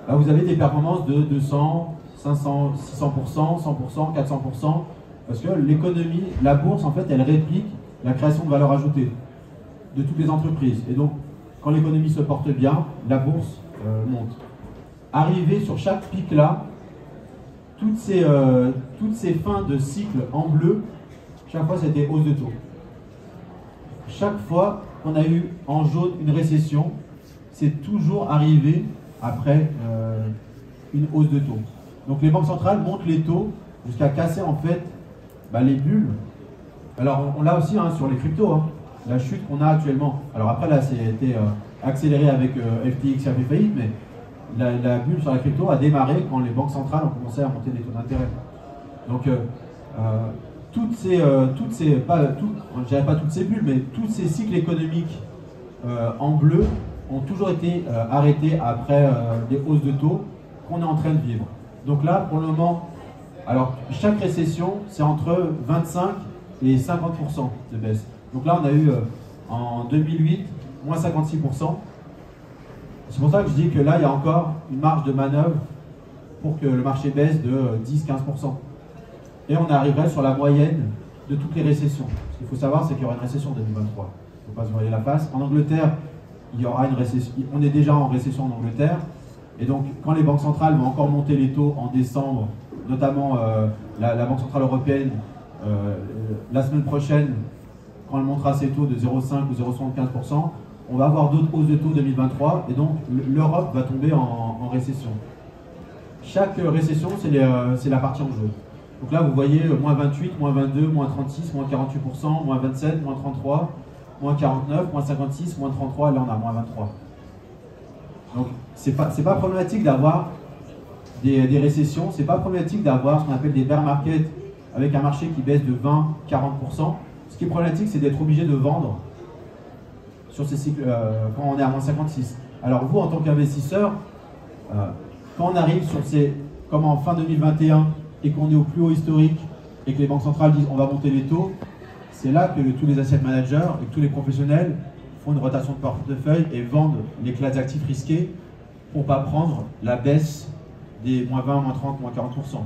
là, vous avez des performances de 200, 500, 600%, 100%, 400%, parce que l'économie, la bourse en fait, elle réplique la création de valeur ajoutée de toutes les entreprises. Et donc, quand l'économie se porte bien, la bourse monte. Arrivé sur chaque pic là, toutes ces fins de cycle en bleu, chaque fois c'était hausse de taux. Chaque fois qu'on a eu en jaune une récession, c'est toujours arrivé après une hausse de taux. Donc les banques centrales montent les taux jusqu'à casser en fait les bulles. Alors on l'a aussi sur les cryptos, la chute qu'on a actuellement. Alors après là, c'est été accéléré avec FTX qui a fait faillite, mais la bulle sur la crypto a démarré quand les banques centrales ont commencé à monter les taux d'intérêt. Donc je dirais pas toutes ces bulles, mais tous ces cycles économiques en bleu ont toujours été arrêtés après des hausses de taux qu'on est en train de vivre. Donc là, pour le moment, alors chaque récession, c'est entre 25 et 50% de baisse. Donc là, on a eu en 2008, moins 56%. C'est pour ça que je dis que là, il y a encore une marge de manœuvre pour que le marché baisse de 10-15%. Et on arriverait sur la moyenne de toutes les récessions. Ce qu'il faut savoir, c'est qu'il y aura une récession en 2023. Il ne faut pas se voiler la face. En Angleterre, il y aura une récession. On est déjà en récession en Angleterre. Et donc, quand les banques centrales vont encore monter les taux en décembre, notamment la Banque Centrale Européenne, la semaine prochaine, quand elle montera ses taux de 0,5 ou 0,75%, on va avoir d'autres hausses de taux 2023 et donc l'Europe va tomber en récession. Chaque récession, c'est la partie en jeu. Donc là, vous voyez moins 28, moins 22, moins 36, moins 48%, moins 27, moins 33, moins 49, moins 56, moins 33, et là on a moins 23. Donc c'est pas problématique d'avoir des récessions, c'est pas problématique d'avoir ce qu'on appelle des bear markets avec un marché qui baisse de 20-40%. Ce qui est problématique, c'est d'être obligé de vendre sur ces cycles quand on est à moins 56. Alors vous, en tant qu'investisseur, quand on arrive sur comme en fin 2021 et qu'on est au plus haut historique et que les banques centrales disent on va monter les taux, c'est là que tous les asset managers et que tous les professionnels font une rotation de portefeuille et vendent les classes d'actifs risqués pour ne pas prendre la baisse des moins 20, moins 30, moins 40%.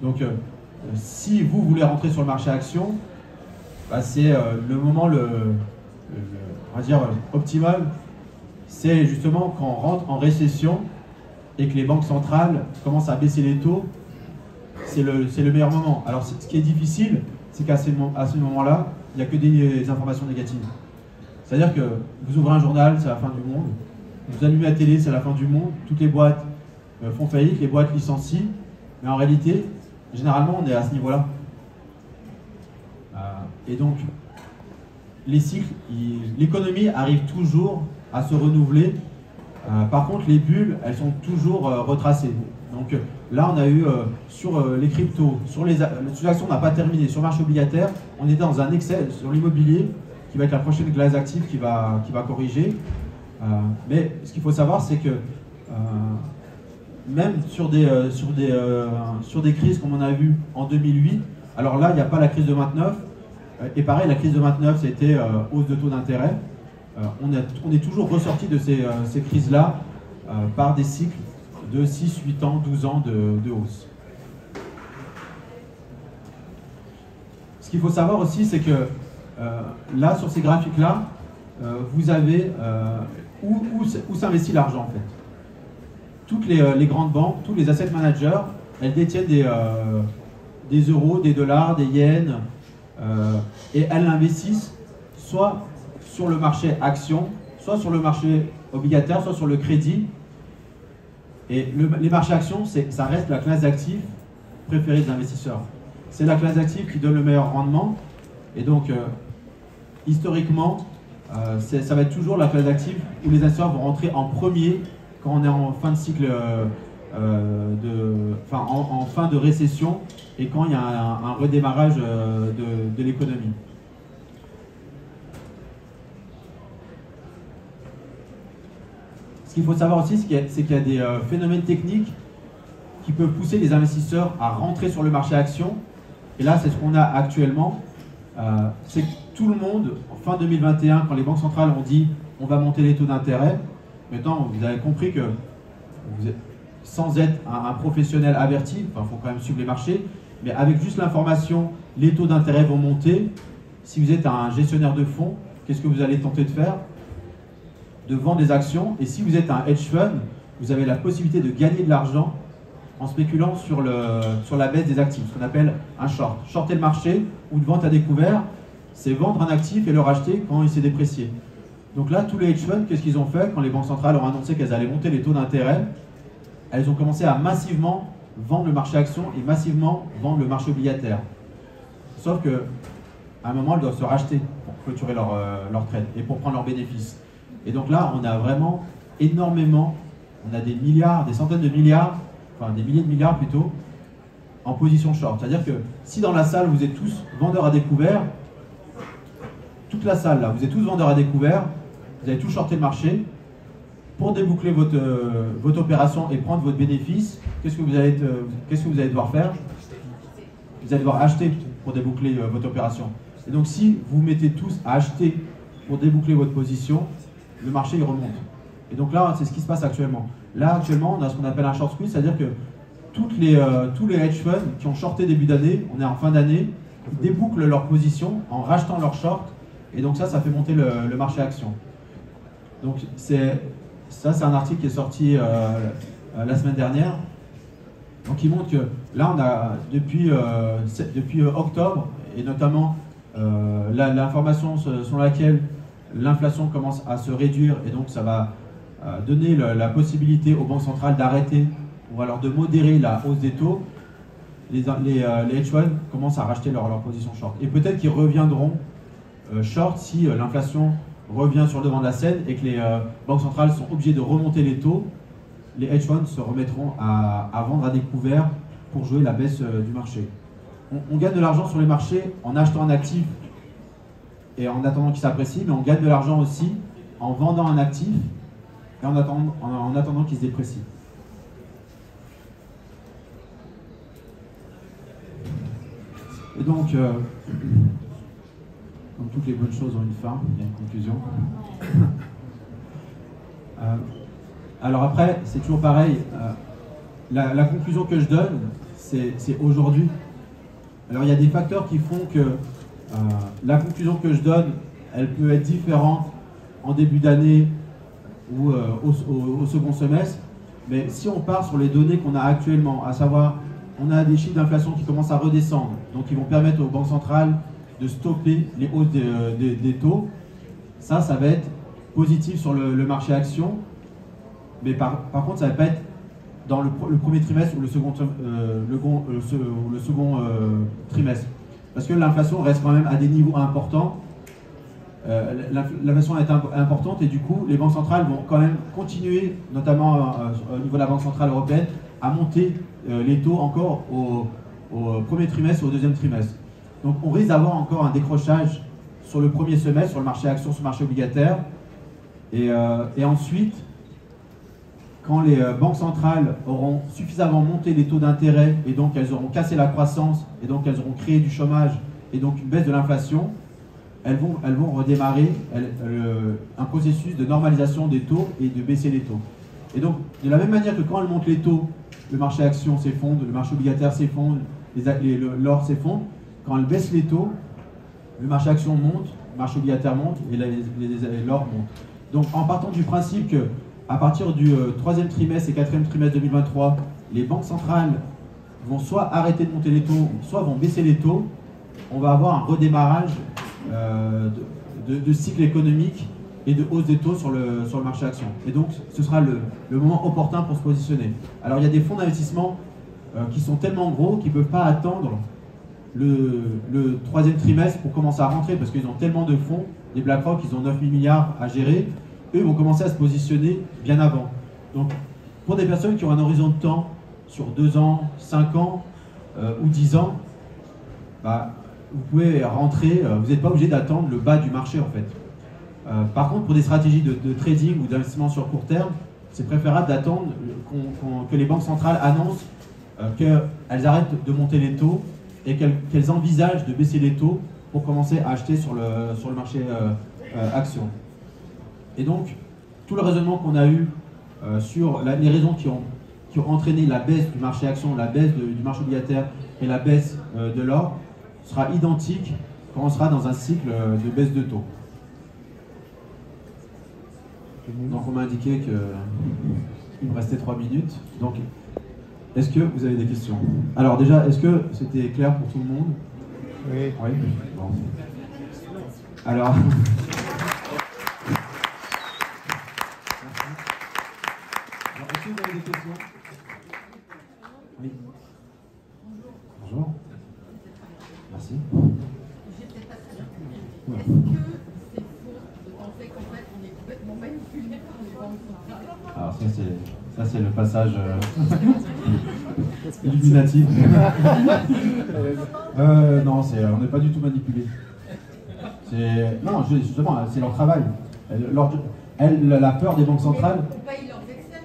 Donc si vous voulez rentrer sur le marché action, bah, c'est le moment on va dire optimal, c'est justement quand on rentre en récession et que les banques centrales commencent à baisser les taux, c'est le meilleur moment. Alors ce qui est difficile, c'est qu'à ce moment-là, il n'y a que des informations négatives. C'est-à-dire que vous ouvrez un journal, c'est la fin du monde, vous allumez la télé, c'est la fin du monde, toutes les boîtes font faillite, les boîtes licencient, mais en réalité, généralement, on est à ce niveau-là. Et donc, les cycles, l'économie arrive toujours à se renouveler. Par contre, les bulles, elles sont toujours retracées. Donc là, on a eu sur les cryptos, sur l'action, on n'a pas terminé. Sur le marché obligataire, on était dans un excès sur l'immobilier, qui va être la prochaine classe d'actifs qui va corriger. Mais ce qu'il faut savoir, c'est que même sur des crises comme on a vu en 2008, alors là, il n'y a pas la crise de 29. Et pareil, la crise de 29, c'était hausse de taux d'intérêt. On est toujours ressorti de ces crises-là par des cycles de 6, 8 ans, 12 ans de hausse. Ce qu'il faut savoir aussi, c'est que là, sur ces graphiques-là, vous avez où s'investit l'argent en fait. Toutes les grandes banques, tous les asset managers, elles détiennent des euros, des dollars, des yens, et elles investissent soit sur le marché action, soit sur le marché obligataire, soit sur le crédit. Et les marchés actions, ça reste la classe d'actifs préférée des investisseurs. C'est la classe d'actifs qui donne le meilleur rendement. Et donc, historiquement, ça va être toujours la classe d'actifs où les investisseurs vont rentrer en premier quand on est en fin de cycle, en fin de récession et quand il y a un redémarrage de l'économie. Ce qu'il faut savoir aussi, c'est qu'il y a des phénomènes techniques qui peuvent pousser les investisseurs à rentrer sur le marché action. Et là, c'est ce qu'on a actuellement. C'est que tout le monde, en fin 2021, quand les banques centrales ont dit on va monter les taux d'intérêt, maintenant, vous avez compris que vous êtes, sans être un professionnel averti, il faut quand même suivre les marchés, mais avec juste l'information, les taux d'intérêt vont monter. Si vous êtes un gestionnaire de fonds, qu'est-ce que vous allez tenter de faire? De vendre des actions. Et si vous êtes un hedge fund, vous avez la possibilité de gagner de l'argent en spéculant sur la baisse des actifs, ce qu'on appelle un short. Shorter le marché ou une vente à découvert, c'est vendre un actif et le racheter quand il s'est déprécié. Donc là, tous les hedge funds, qu'est-ce qu'ils ont fait quand les banques centrales ont annoncé qu'elles allaient monter les taux d'intérêt? Elles ont commencé à massivement vendre le marché action et massivement vendre le marché obligataire. Sauf qu'à un moment, elles doivent se racheter pour clôturer leur trade et pour prendre leurs bénéfices. Et donc là, on a vraiment énormément, on a des milliards, des centaines de milliards, enfin des milliers de milliards plutôt, en position short. C'est-à-dire que si dans la salle, vous êtes tous vendeurs à découvert, toute la salle là, vous êtes tous vendeurs à découvert, vous avez tous shorté le marché, pour déboucler votre opération et prendre votre bénéfice, qu'est-ce que vous allez devoir faire? Vous allez devoir acheter pour déboucler votre opération. Et donc si vous mettez tous à acheter pour déboucler votre position, le marché il remonte. Et donc là, c'est ce qui se passe actuellement. Là, actuellement, on a ce qu'on appelle un short squeeze, c'est-à-dire que tous les hedge funds qui ont shorté début d'année, on est en fin d'année, débouclent leur position en rachetant leur short. Et donc ça fait monter le marché action. Donc c'est un article qui est sorti la semaine dernière. Donc il montre que là, on a depuis octobre, et notamment l'information selon laquelle l'inflation commence à se réduire et donc ça va donner la possibilité aux banques centrales d'arrêter ou alors de modérer la hausse des taux, les hedge funds commencent à racheter leur position short. Et peut-être qu'ils reviendront short si l'inflation revient sur le devant de la scène et que les banques centrales sont obligées de remonter les taux. Les hedge funds se remettront à vendre à découvert pour jouer la baisse du marché. On gagne de l'argent sur les marchés en achetant un actif et en attendant qu'il s'apprécie, mais on gagne de l'argent aussi en vendant un actif et en attendant qu'il se déprécie. Et donc, comme toutes les bonnes choses ont une fin, il y a une conclusion. Alors après, c'est toujours pareil. La conclusion que je donne, c'est aujourd'hui. Alors il y a des facteurs qui font que la conclusion que je donne, elle peut être différente en début d'année ou au second semestre. Mais si on part sur les données qu'on a actuellement, à savoir, on a des chiffres d'inflation qui commencent à redescendre, donc qui vont permettre aux banques centrales de stopper les hausses des taux. Ça va être positif sur le marché action. Mais par contre, ça ne va pas être dans le premier trimestre ou le second trimestre. Parce que l'inflation reste quand même à des niveaux importants. L'inflation est importante et du coup, les banques centrales vont quand même continuer, notamment au niveau de la Banque centrale européenne, à monter les taux encore au premier trimestre et au deuxième trimestre. Donc on risque d'avoir encore un décrochage sur le premier semestre, sur le marché action, sur le marché obligataire. Et ensuite, quand les banques centrales auront suffisamment monté les taux d'intérêt et donc elles auront cassé la croissance et donc elles auront créé du chômage et donc une baisse de l'inflation, elles vont redémarrer un processus de normalisation des taux et de baisser les taux. Et donc, de la même manière que quand elles montent les taux, le marché action s'effondre, le marché obligataire s'effondre, l'or s'effondre, quand elles baissent les taux, le marché action monte, le marché obligataire monte et l'or monte. Donc en partant du principe que à partir du troisième trimestre et quatrième trimestre 2023, les banques centrales vont soit arrêter de monter les taux, soit vont baisser les taux, on va avoir un redémarrage de cycle économique et de hausse des taux sur le marché action. Et donc ce sera le moment opportun pour se positionner. Alors il y a des fonds d'investissement qui sont tellement gros qu'ils ne peuvent pas attendre le troisième trimestre pour commencer à rentrer parce qu'ils ont tellement de fonds. Les BlackRock, ils ont 9 000 milliards à gérer. Eux vont commencer à se positionner bien avant. Donc, pour des personnes qui ont un horizon de temps sur 2 ans, 5 ans ou 10 ans, bah, vous pouvez rentrer, vous n'êtes pas obligé d'attendre le bas du marché en fait. Par contre, pour des stratégies de trading ou d'investissement sur court terme, c'est préférable d'attendre que les banques centrales annoncent qu'elles arrêtent de monter les taux et qu'elles envisagent de baisser les taux pour commencer à acheter sur le marché action. Et donc, tout le raisonnement qu'on a eu sur les raisons qui ont entraîné la baisse du marché action, la baisse du marché obligataire et la baisse de l'or sera identique quand on sera dans un cycle de baisse de taux. Donc on m'a indiqué qu'il me restait 3 minutes. Donc, est-ce que vous avez des questions? Alors déjà, est-ce que c'était clair pour tout le monde? Oui. Oui. Bon. Alors... Est-ce que vous avez des questions? Oui. Bonjour. Merci. Est-ce que c'est faux de penser qu'en fait on est complètement manipulé par les banques centrales? Alors ça c'est le passage illuminatif. Non, on n'est pas du tout manipulé. Non, justement, c'est leur travail. La peur des banques centrales. On paye leurs excès.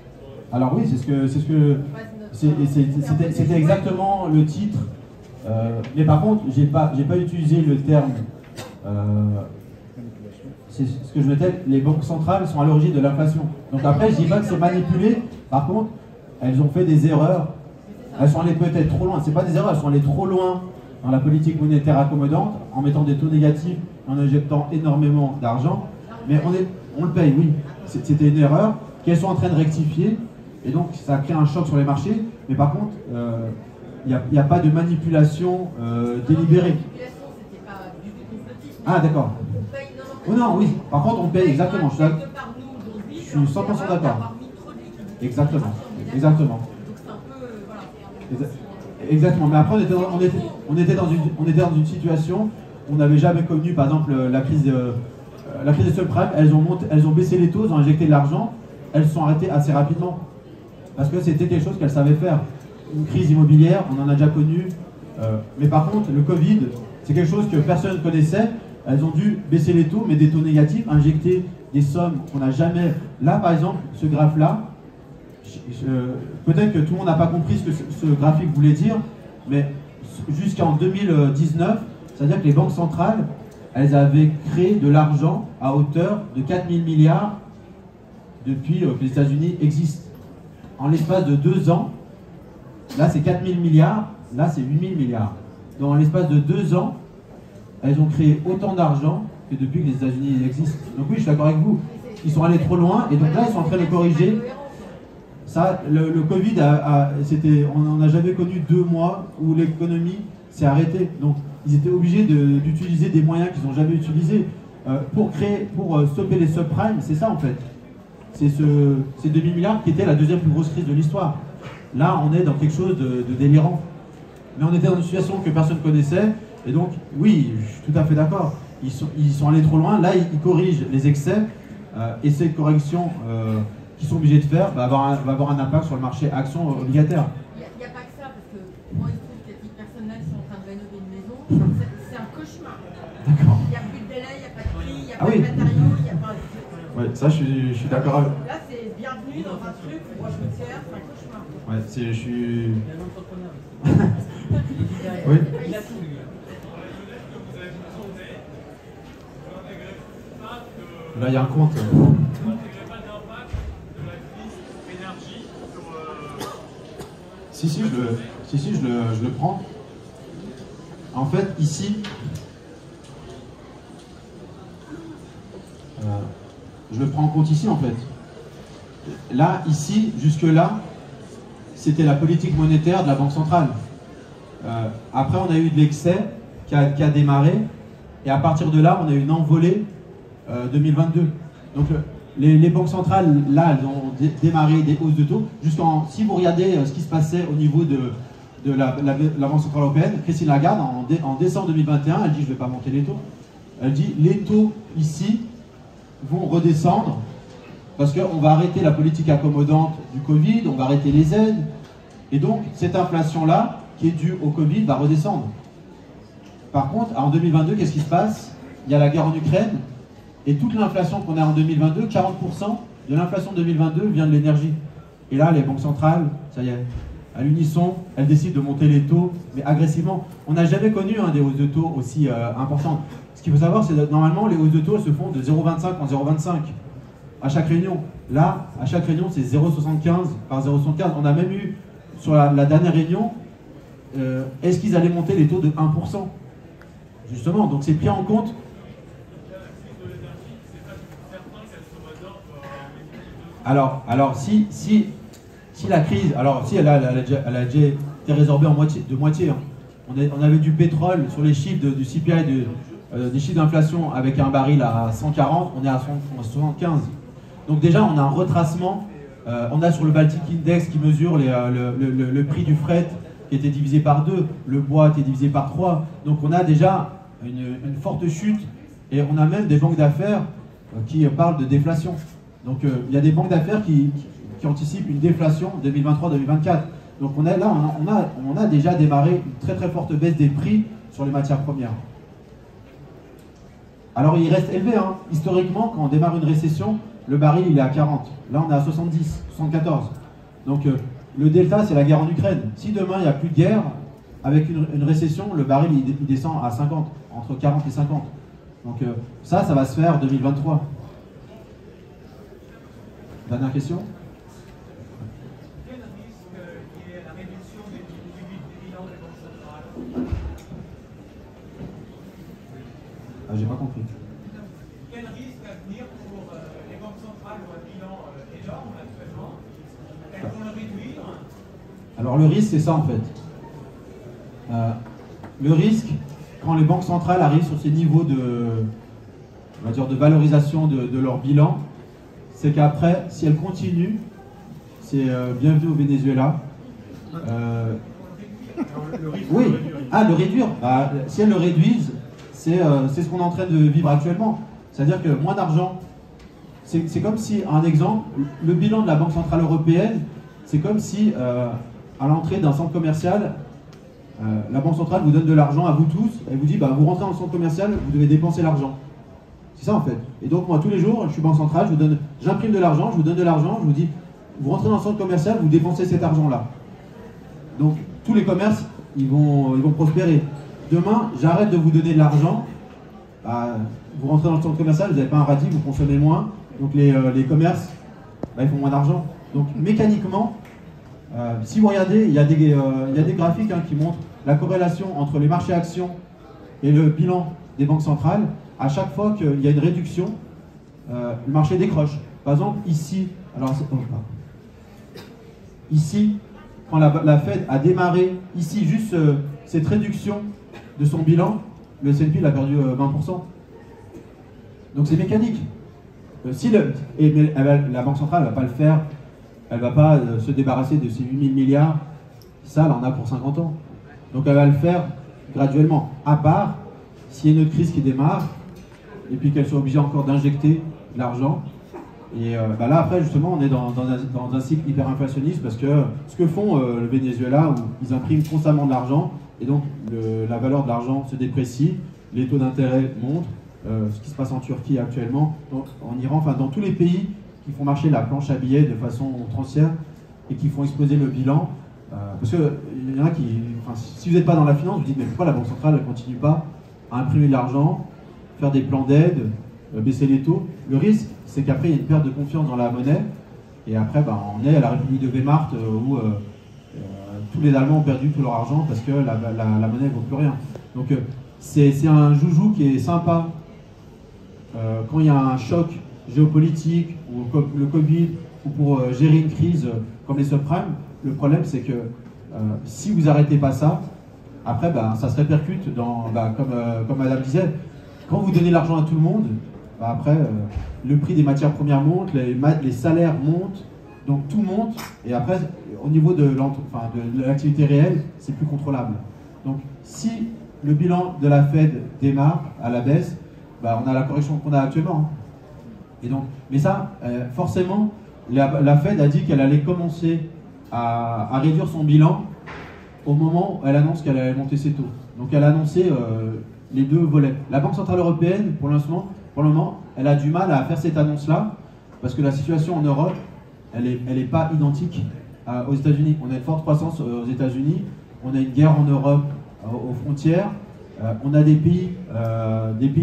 Alors oui, c'était exactement le titre. Mais par contre, j'ai pas utilisé le terme. C'est ce que je mettais. Les banques centrales sont à l'origine de l'inflation. Donc après, je dis pas que c'est manipulé. Par contre, elles ont fait des erreurs. Elles sont allées peut-être trop loin. C'est pas des erreurs, elles sont allées trop loin dans la politique monétaire accommodante, en mettant des taux négatifs, en injectant énormément d'argent. Mais on le paye, oui. C'était une erreur qu'elles sont en train de rectifier. Et donc, ça crée un choc sur les marchés. Mais par contre, il n'y a pas de manipulation délibérée. La manipulation, c'était pas du tout complotisme. Ah, d'accord. On paye, non, Oh non, oui, par contre on paye, exactement. Je suis 100% d'accord. Exactement, exactement. Donc c'est un peu, voilà. Exactement, mais après on était dans une situation où on n'avait jamais connu, par exemple, la crise des subprimes. Elles ont baissé les taux, elles ont injecté de l'argent, elles se sont arrêtées assez rapidement. Parce que c'était quelque chose qu'elles savaient faire. Une crise immobilière, on en a déjà connu. Mais par contre, le Covid, c'est quelque chose que personne ne connaissait. Elles ont dû baisser les taux, mais des taux négatifs, injecter des sommes qu'on n'a jamais. Là, par exemple, ce graphe-là, peut-être que tout le monde n'a pas compris ce que ce graphique voulait dire, mais jusqu'en 2019, c'est-à-dire que les banques centrales, elles avaient créé de l'argent à hauteur de 4 000 milliards depuis que les États-Unis existent. En l'espace de 2 ans, là c'est 4 000 milliards, là c'est 8 000 milliards. Donc en l'espace de 2 ans, elles ont créé autant d'argent que depuis que les États-Unis existent. Donc oui, je suis d'accord avec vous. Ils sont allés trop loin et donc là ils sont en train de corriger. Ça, le Covid, on n'a jamais connu 2 mois où l'économie s'est arrêtée. Donc ils étaient obligés d'utiliser des moyens qu'ils n'ont jamais utilisés pour stopper les subprimes. C'est ça en fait. C'est ces 2 000 milliards qui était la deuxième plus grosse crise de l'histoire. Là, on est dans quelque chose de délirant. Mais on était dans une situation que personne ne connaissait. Et donc, oui, je suis tout à fait d'accord. Ils sont allés trop loin. Là, ils corrigent les excès. Et ces corrections qu'ils sont obligés de faire va avoir un impact sur le marché actions obligataires. Il n'y a pas que ça, parce que moi, il se trouve qu'à titre personnel, ils sont en train de rénover une maison. C'est un cauchemar. D'accord. Il n'y a plus de délai, il n'y a pas de prix, il n'y a pas de matériaux, il n'y a pas de... Ouais, ça, je suis d'accord avec. Là, c'est bienvenue dans un truc où moi, je me tiens, c'est un cauchemar. Ouais, je suis... Il est un entrepreneur. Oui. Il a tout, lui. Là, il y a un compte. Si, je le prends. En fait, ici, je le prends en compte ici, en fait. Là, ici, jusque-là, c'était la politique monétaire de la Banque centrale. Après, on a eu de l'excès qui a démarré. Et à partir de là, on a eu une envolée 2022. Donc, les banques centrales, là, elles ont démarré des hausses de taux. Si vous regardez ce qui se passait au niveau de la Banque centrale européenne, Christine Lagarde, en décembre 2021, elle dit « je ne vais pas monter les taux ». Elle dit « les taux ici vont redescendre parce qu'on va arrêter la politique accommodante du Covid, on va arrêter les aides. Et donc, cette inflation-là, qui est due au Covid, va redescendre. » Par contre, en 2022, qu'est-ce qui se passe? Il y a la guerre en Ukraine. Et toute l'inflation qu'on a en 2022, 40% de l'inflation de 2022 vient de l'énergie. Et là, les banques centrales, ça y est, à l'unisson, elles décident de monter les taux, mais agressivement. On n'a jamais connu des hausses de taux aussi importantes. Ce qu'il faut savoir, c'est que normalement, les hausses de taux se font de 0,25 en 0,25 à chaque réunion. Là, à chaque réunion, c'est 0,75 par 0,75. On a même eu, sur la dernière réunion, est-ce qu'ils allaient monter les taux de 1%? Justement, donc c'est pris en compte. Alors si la crise, si elle a déjà été résorbée de moitié. Hein. On avait du pétrole sur les chiffres du CPI, des chiffres d'inflation avec un baril à 140, on est à 75. Donc déjà on a un retracement, on a sur le Baltic Index qui mesure le prix du fret qui était divisé par 2, le bois qui est divisé par 3. Donc on a déjà une forte chute et on a même des banques d'affaires qui parlent de déflation. Donc il y a des banques d'affaires qui anticipent une déflation 2023-2024. Donc on a déjà démarré une très très forte baisse des prix sur les matières premières. Alors il reste élevé, hein. Historiquement, quand on démarre une récession, le baril il est à 40. Là on est à 70, 74. Donc le delta c'est la guerre en Ukraine. Si demain il n'y a plus de guerre, avec une récession, le baril il descend à 50, entre 40 et 50. Donc ça va se faire 2023. Dernière question. Quel risque il y a la réduction du bilan des banques centrales? Ah, j'ai pas compris. Quel risque à venir pour les banques centrales ou un bilan énorme actuellement? Elles vont le réduire? Alors le risque c'est ça en fait. Le risque, quand les banques centrales arrivent sur ces niveaux on va dire, de valorisation de leur bilan, c'est qu'après, si elles continuent, c'est bienvenue au Venezuela. Oui, le réduire. Bah, si elles le réduisent, c'est ce qu'on est en train de vivre actuellement. C'est-à-dire que moins d'argent, c'est comme si, un exemple, le bilan de la Banque Centrale Européenne, c'est comme si, à l'entrée d'un centre commercial, la Banque Centrale vous donne de l'argent à vous tous, elle vous dit, bah, vous rentrez dans le centre commercial, vous devez dépenser l'argent. C'est ça en fait. Et donc moi, tous les jours, je suis Banque Centrale, j'imprime de l'argent, je vous donne de l'argent, je vous dis, vous rentrez dans le centre commercial, vous dépensez cet argent-là. Donc tous les commerces, ils vont prospérer. Demain, j'arrête de vous donner de l'argent, bah, vous rentrez dans le centre commercial, vous n'avez pas un radis, vous consommez moins, donc les commerces, bah, ils font moins d'argent. Donc mécaniquement, si vous regardez, il y a des graphiques qui montrent la corrélation entre les marchés actions et le bilan des banques centrales. À chaque fois qu'il y a une réduction, le marché décroche. Par exemple, ici, ici, quand la Fed a démarré, ici, juste cette réduction de son bilan, le S&P a perdu 20%. Donc c'est mécanique. Mais la Banque centrale ne va pas le faire, elle ne va pas se débarrasser de ces 8 000 milliards, ça, elle en a pour 50 ans. Donc elle va le faire graduellement, à part s'il y a une autre crise qui démarre, et puis qu'elle soit obligée encore d'injecter de l'argent. Et là, après, justement, on est dans un cycle hyper-inflationniste, parce que ce que font le Venezuela, où ils impriment constamment de l'argent, et donc la valeur de l'argent se déprécie, les taux d'intérêt montent, ce qui se passe en Turquie actuellement, en Iran, enfin dans tous les pays qui font marcher la planche à billets de façon outrancière et qui font exploser le bilan. Parce qu'il y en a qui, si vous n'êtes pas dans la finance, vous dites mais pourquoi la Banque centrale ne continue pas à imprimer de l'argent, faire des plans d'aide, baisser les taux. Le risque, c'est qu'après il y a une perte de confiance dans la monnaie, et après on est à la République de Weimar où tous les Allemands ont perdu tout leur argent parce que la monnaie ne vaut plus rien. Donc c'est un joujou qui est sympa quand il y a un choc géopolitique, ou le Covid, ou pour gérer une crise comme les subprimes. Le problème, c'est que si vous n'arrêtez pas ça, après, ça se répercute dans, comme Madame disait, quand vous donnez l'argent à tout le monde, après, le prix des matières premières monte, les salaires montent, donc tout monte, et après, au niveau de l'activité réelle, c'est plus contrôlable. Donc, si le bilan de la Fed démarre à la baisse, on a la correction qu'on a actuellement. Et donc, mais ça, forcément, la Fed a dit qu'elle allait commencer à réduire son bilan au moment où elle annonce qu'elle allait monter ses taux. Donc elle a annoncé les deux volets. La Banque Centrale Européenne, pour le moment, elle a du mal à faire cette annonce-là, parce que la situation en Europe, elle est pas identique aux États-Unis. On a une forte croissance aux États-Unis, on a une guerre en Europe aux frontières, on a des pays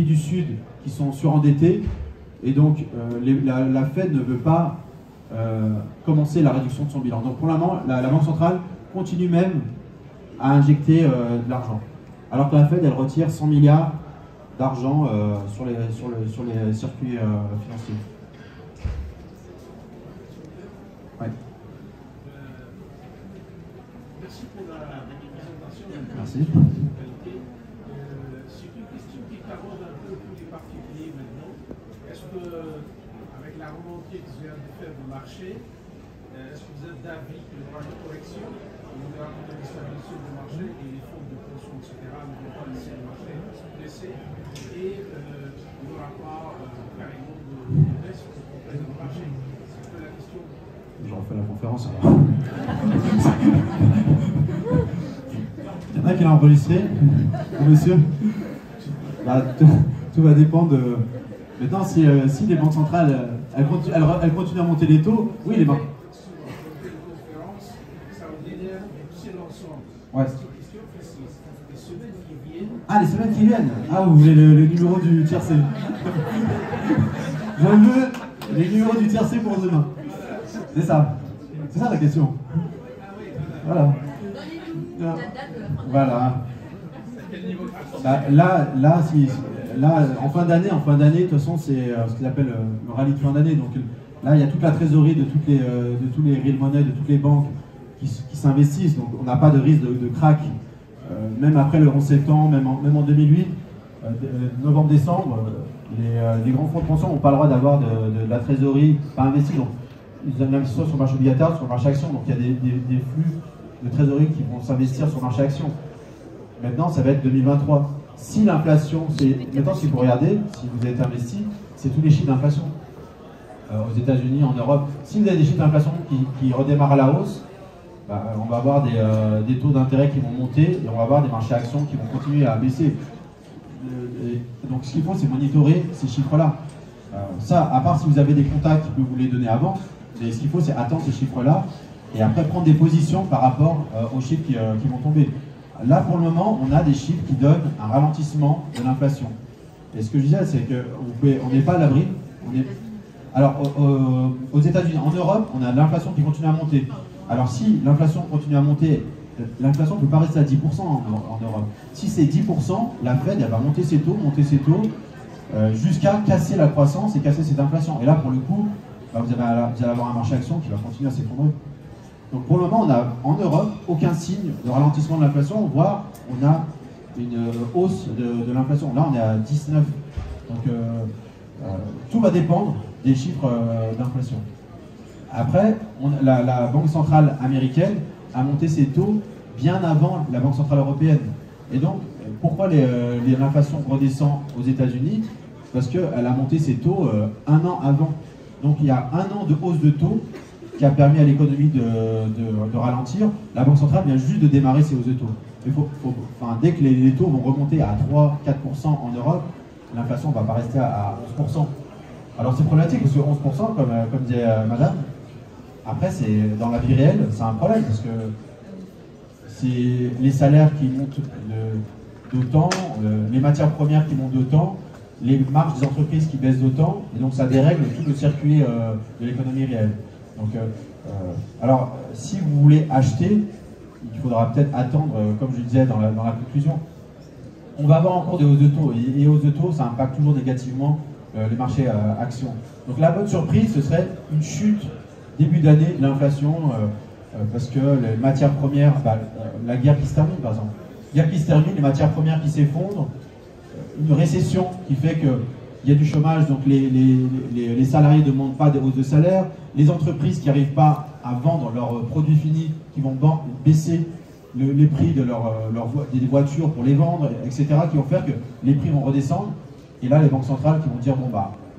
du Sud qui sont surendettés, et donc la Fed ne veut pas commencer la réduction de son bilan. Donc pour le moment, la Banque centrale continue même à injecter de l'argent. Alors que la Fed, elle retire 100 milliards d'argent sur les circuits financiers. Ouais. Merci pour la présentation. Merci. C'est une question qui taraude un peu tous les particuliers maintenant. Est-ce que, avec la remontée que vient de faire du marché, est-ce que vous êtes d'avis qu'il y aura une correction, il y aura une déstabilisation du marché et les fonds de pension, etc., ne vont pas laisser le marché se blesser, et il n'y aura pas carrément de baisse pour compléter le marché? C'est un peu la question. Je refais la conférence alors. Il y en a qui l'a enregistré, monsieur. Tout va dépendre de. Maintenant, si les banques centrales elles continuent à monter les taux, oui, les banques. Ouais. Ah, les semaines qui viennent. Ah, vous voulez le numéro du tiercé. Je veux les numéros du tiercé pour demain. C'est ça. C'est ça la question. Voilà. Voilà. Là, en fin d'année, de toute façon, c'est ce qu'ils appellent le rallye de fin d'année. Donc là, il y a toute la trésorerie de tous les real money, de toutes les banques qui s'investissent. Donc on n'a pas de risque de crack. Même après le 11 septembre, même en 2008, novembre-décembre, les grands fonds de pension n'ont pas le droit d'avoir de la trésorerie pas investie. Donc, ils investissent soit sur le marché obligataire, sur le marché action. Donc, il y a des flux de trésorerie qui vont s'investir sur le marché action. Maintenant, ça va être 2023. Si l'inflation, maintenant, si vous regardez, si vous êtes investi, c'est tous les chiffres d'inflation. Aux États-Unis, en Europe, si vous avez des chiffres d'inflation qui redémarrent à la hausse, on va avoir des taux d'intérêt qui vont monter et on va avoir des marchés actions qui vont continuer à baisser. Donc ce qu'il faut, c'est monitorer ces chiffres-là. Ça, à part si vous avez des contacts qui peuvent vous les donner avant, mais ce qu'il faut, c'est attendre ces chiffres-là et après prendre des positions par rapport aux chiffres qui vont tomber. Là, pour le moment, on a des chiffres qui donnent un ralentissement de l'inflation. Et ce que je disais, c'est qu'on n'est pas à l'abri. Alors, aux États-Unis, en Europe, on a l'inflation qui continue à monter. Alors, si l'inflation continue à monter, l'inflation ne peut pas rester à 10% en Europe. Si c'est 10%, la Fed, elle va monter ses taux, jusqu'à casser la croissance et casser cette inflation. Et là, pour le coup, vous allez avoir un marché action qui va continuer à s'effondrer. Donc, pour le moment, on n'a en Europe aucun signe de ralentissement de l'inflation, voire on a une hausse de l'inflation. Là, on est à 19. Donc, tout va dépendre des chiffres d'inflation. Après, la Banque centrale américaine a monté ses taux bien avant la Banque centrale européenne. Et donc, pourquoi l'inflation redescend aux États-Unis? Parce qu'elle a monté ses taux un an avant. Donc, il y a un an de hausse de taux qui a permis à l'économie de ralentir. La Banque centrale vient juste de démarrer ses hausses de taux. Dès que les taux vont remonter à 3-4% en Europe, l'inflation ne va pas rester à 11%. Alors c'est problématique parce que 11%, comme disait madame, après dans la vie réelle, c'est un problème parce que c'est les salaires qui montent d'autant, les matières premières qui montent d'autant, les marges des entreprises qui baissent d'autant, et donc ça dérègle tout le circuit de l'économie réelle. Donc, alors, si vous voulez acheter, il faudra peut-être attendre, comme je disais dans la conclusion, on va avoir encore des hausses de taux, et les hausses de taux, ça impacte toujours négativement les marchés actions. Donc la bonne surprise, ce serait une chute début d'année de l'inflation, parce que les matières premières, la guerre qui se termine par exemple, guerre qui se termine, les matières premières qui s'effondrent, une récession qui fait qu'il y a du chômage, donc les salariés ne demandent pas des hausses de salaire, les entreprises qui n'arrivent pas à vendre leurs produits finis, qui vont baisser les prix de des voitures pour les vendre, etc., qui vont faire que les prix vont redescendre. Et là, les banques centrales qui vont dire, bon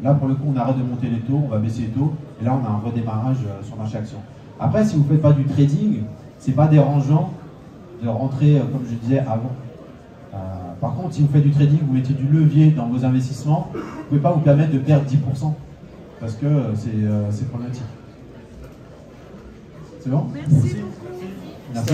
là pour le coup, on arrête de monter les taux, on va baisser les taux, et là on a un redémarrage sur le marché action. Après, si vous ne faites pas du trading, c'est pas dérangeant de rentrer, comme je disais, avant. Par contre, si vous faites du trading, vous mettez du levier dans vos investissements, vous ne pouvez pas vous permettre de perdre 10%, parce que c'est problématique. C'est bon? Merci beaucoup. Merci.